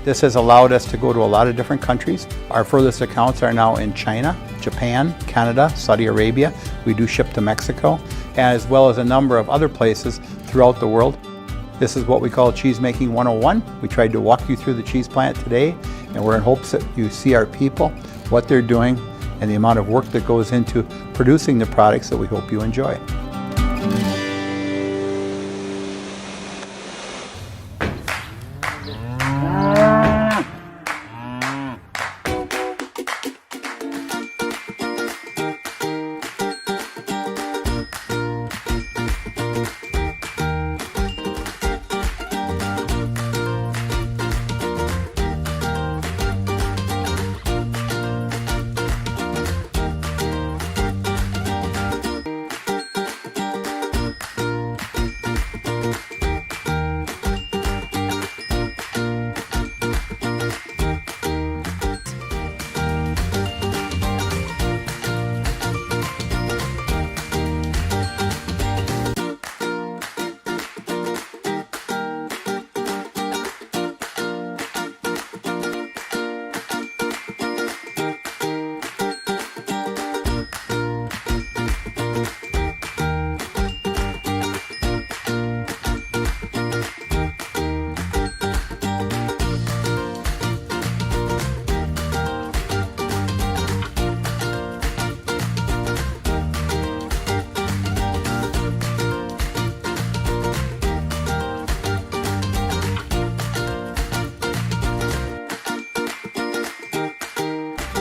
This has allowed us to go to a lot of different countries. Our furthest accounts are now in China, Japan, Canada, Saudi Arabia. We do ship to Mexico, as well as a number of other places throughout the world. This is what we call Cheese Making 101. We tried to walk you through the cheese plant today, and we're in hopes that you see our people, what they're doing, and the amount of work that goes into producing the products that we hope you enjoy.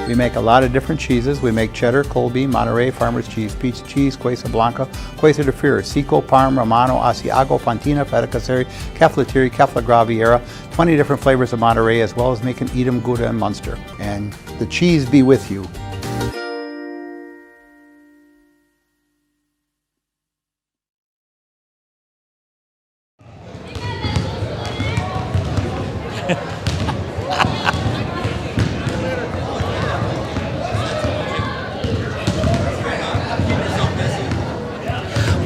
We make a lot of different cheeses. We make cheddar, Colby, Monterey, Farmer's cheese, pizza cheese, Quesa Blanca, Quesa de Fir, Seco, Parm, Romano, Asiago, Fontina, Feta Caseri, Caflateri, Cafla Graviera, 20 different flavors of Monterey, as well as making Edam, Gouda, and Munster. And the cheese be with you.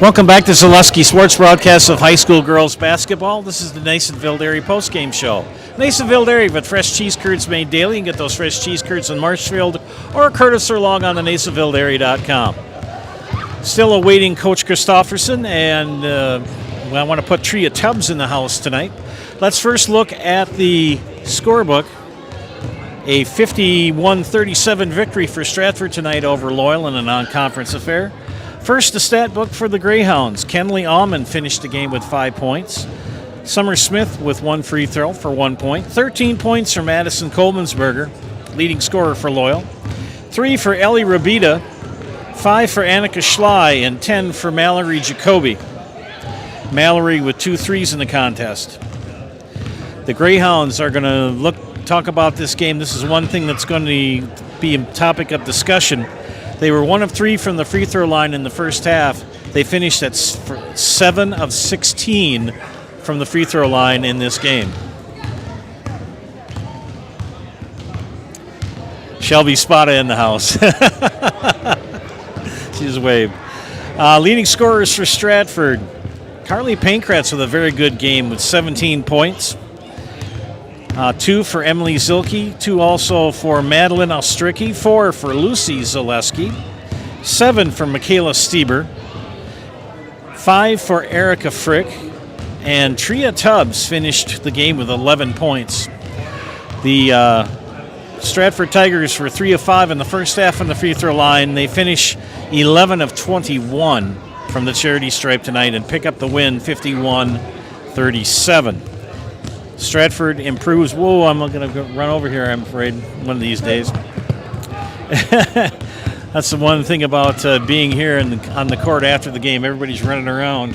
Welcome back to Zaleski Sports Broadcast of high school girls basketball. This is the Nasonville Dairy postgame show. Nasonville Dairy with fresh cheese curds made daily. You can get those fresh cheese curds in Marshfield or Curtis or log on to NasonvilleDairy.com. Still awaiting Coach Christofferson, and I want to put Tria Tubbs in the house tonight. Let's first look at the scorebook. A 51-37 victory for Stratford tonight over Loyal in a non-conference affair. First, the stat book for the Greyhounds. Kenley Allman finished the game with 5 points. Summer Smith with 1 free throw for 1 point. 13 points for Madison Colmansberger, leading scorer for Loyal. 3 for Ellie Rabida, 5 for Annika Schley, and 10 for Mallory Jacoby. Mallory with 2 threes in the contest. The Greyhounds are going to talk about this game. This is one thing that's going to be a topic of discussion. They were 1 of 3 from the free throw line in the first half. They finished at 7 of 16 from the free throw line in this game. Shelby Spada in the house. She's waved. Leading scorers for Stratford. Carly Pankratz with a very good game with 17 points. 2 for Emily Zilke, 2 also for Madeline Ostricki, 4 for Lucy Zaleski, 7 for Michaela Stieber, 5 for Erica Frick, and Tria Tubbs finished the game with 11 points. The Stratford Tigers were 3 of 5 in the first half on the free throw line. They finish 11 of 21 from the charity stripe tonight and pick up the win 51-37. Stratford improves. Whoa, I'm going to run over here, I'm afraid, one of these days. That's the one thing about being here on the court after the game. Everybody's running around.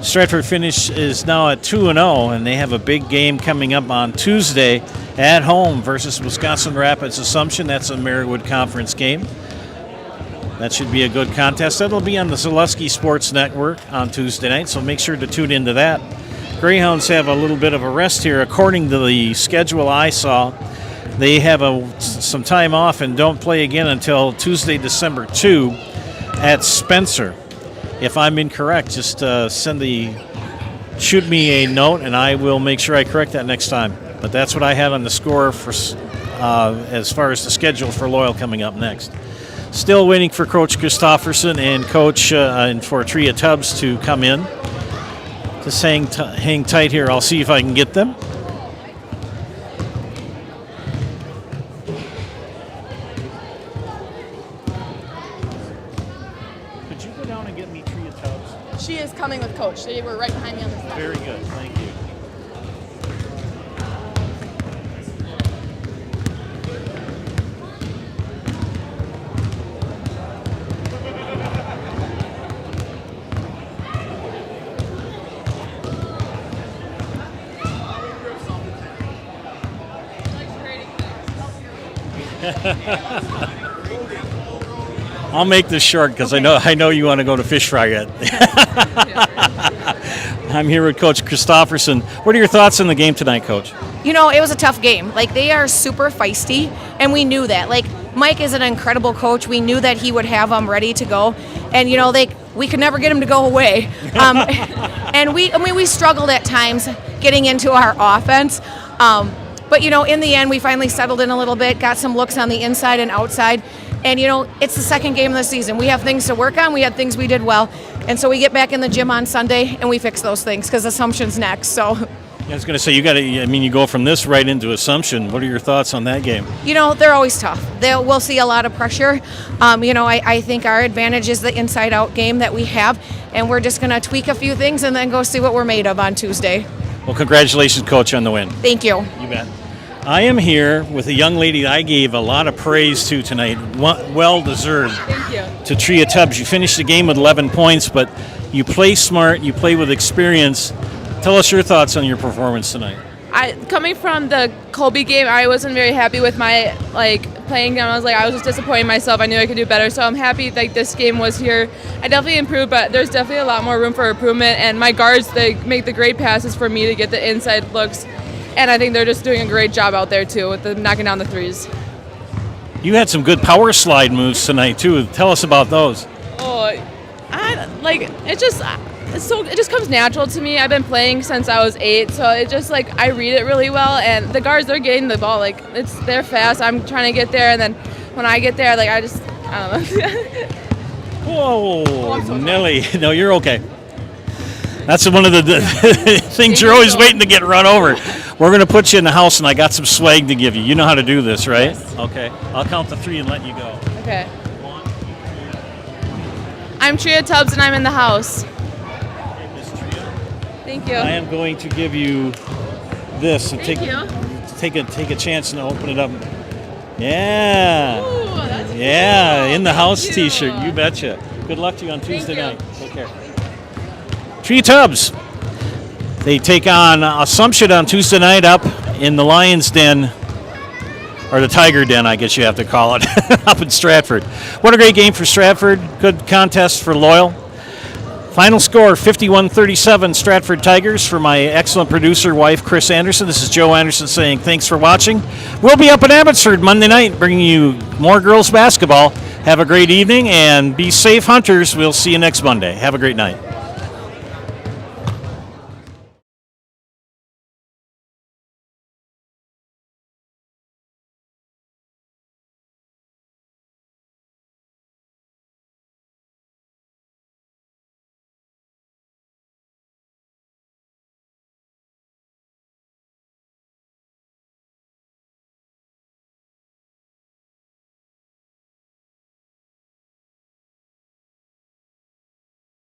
Stratford is now at 2-0, and they have a big game coming up on Tuesday at home versus Wisconsin Rapids Assumption. That's a Marywood Conference game. That should be a good contest. That'll be on the Zaleski Sports Network on Tuesday night, so make sure to tune into that. Greyhounds have a little bit of a rest here. According to the schedule I saw, they have some time off and don't play again until Tuesday, December 2 at Spencer. If I'm incorrect, just shoot me a note, and I will make sure I correct that next time. But that's what I had on the score for as far as the schedule for Loyal coming up next. Still waiting for Coach Christofferson and Coach and for Tria Tubbs to come in. Just hang tight here. I'll see if I can get them. Could you go down and get me She is coming with Coach. They were right behind me on the side. Very good. Thank you. I'll make this short because I know you want to go to fish fry yet. I'm here with Coach Christofferson. What are your thoughts on the game tonight, Coach? You know, it was a tough game. Like, they are super feisty, and we knew that. Like, Mike is an incredible coach. We knew that he would have them ready to go, and you know, we could never get him to go away. And we struggled at times getting into our offense. But you know, in the end, we finally settled in a little bit, got some looks on the inside and outside. And you know, it's the second game of the season. We have things to work on. We had things we did well. And so we get back in the gym on Sunday and we fix those things because Assumption's next. So I was going to say, you go from this right into Assumption. What are your thoughts on that game? you know, they're always tough. We'll see a lot of pressure. You know, I think our advantage is the inside-out game that we have, and we're just going to tweak a few things and then go see what we're made of on Tuesday. Well, congratulations, Coach, on the win. Thank you. You bet. I am here with a young lady I gave a lot of praise to tonight. Well deserved. Thank you. To Tria Tubbs. You finished the game with 11 points, but you play smart, you play with experience. Tell us your thoughts on your performance tonight. Coming from the Colby game, I wasn't very happy with my playing down. I was just disappointed in myself. I knew I could do better, so I'm happy this game was here. I definitely improved, but there's definitely a lot more room for improvement. And my guards, they make the great passes for me to get the inside looks, and I think they're just doing a great job out there too with knocking down the threes. You had some good power slide moves tonight too. Tell us about those. It just comes natural to me. I've been playing since I was 8, so it just I read it really well. And the guards, they're getting the ball they're fast. I'm trying to get there, and then when I get there, I don't know. Whoa, Nelly! No, you're okay. That's one of the things you're always waiting to get run over. We're going to put you in the house, and I got some swag to give you. You know how to do this, right? Yes. Okay. I'll count to 3 and let you go. Okay. I'm Tria Tubbs, and I'm in the house. Thank you. I am going to give you this and Thank you. take a chance and open it up. Yeah. Ooh, that's yeah, cool. in the house Thank you. T-shirt. You betcha. Good luck to you on Tuesday Thank night. Take care. Tria Tubbs. They take on Assumption on Tuesday night up in the Lions Den, or the Tiger Den, I guess you have to call it, up in Stratford. What a great game for Stratford. Good contest for Loyal. Final score, 51-37, Stratford Tigers. For my excellent producer, wife, Chris Anderson, this is Joe Anderson saying thanks for watching. We'll be up in Abbotsford Monday night bringing you more girls basketball. Have a great evening and be safe, Hunters. We'll see you next Monday. Have a great night.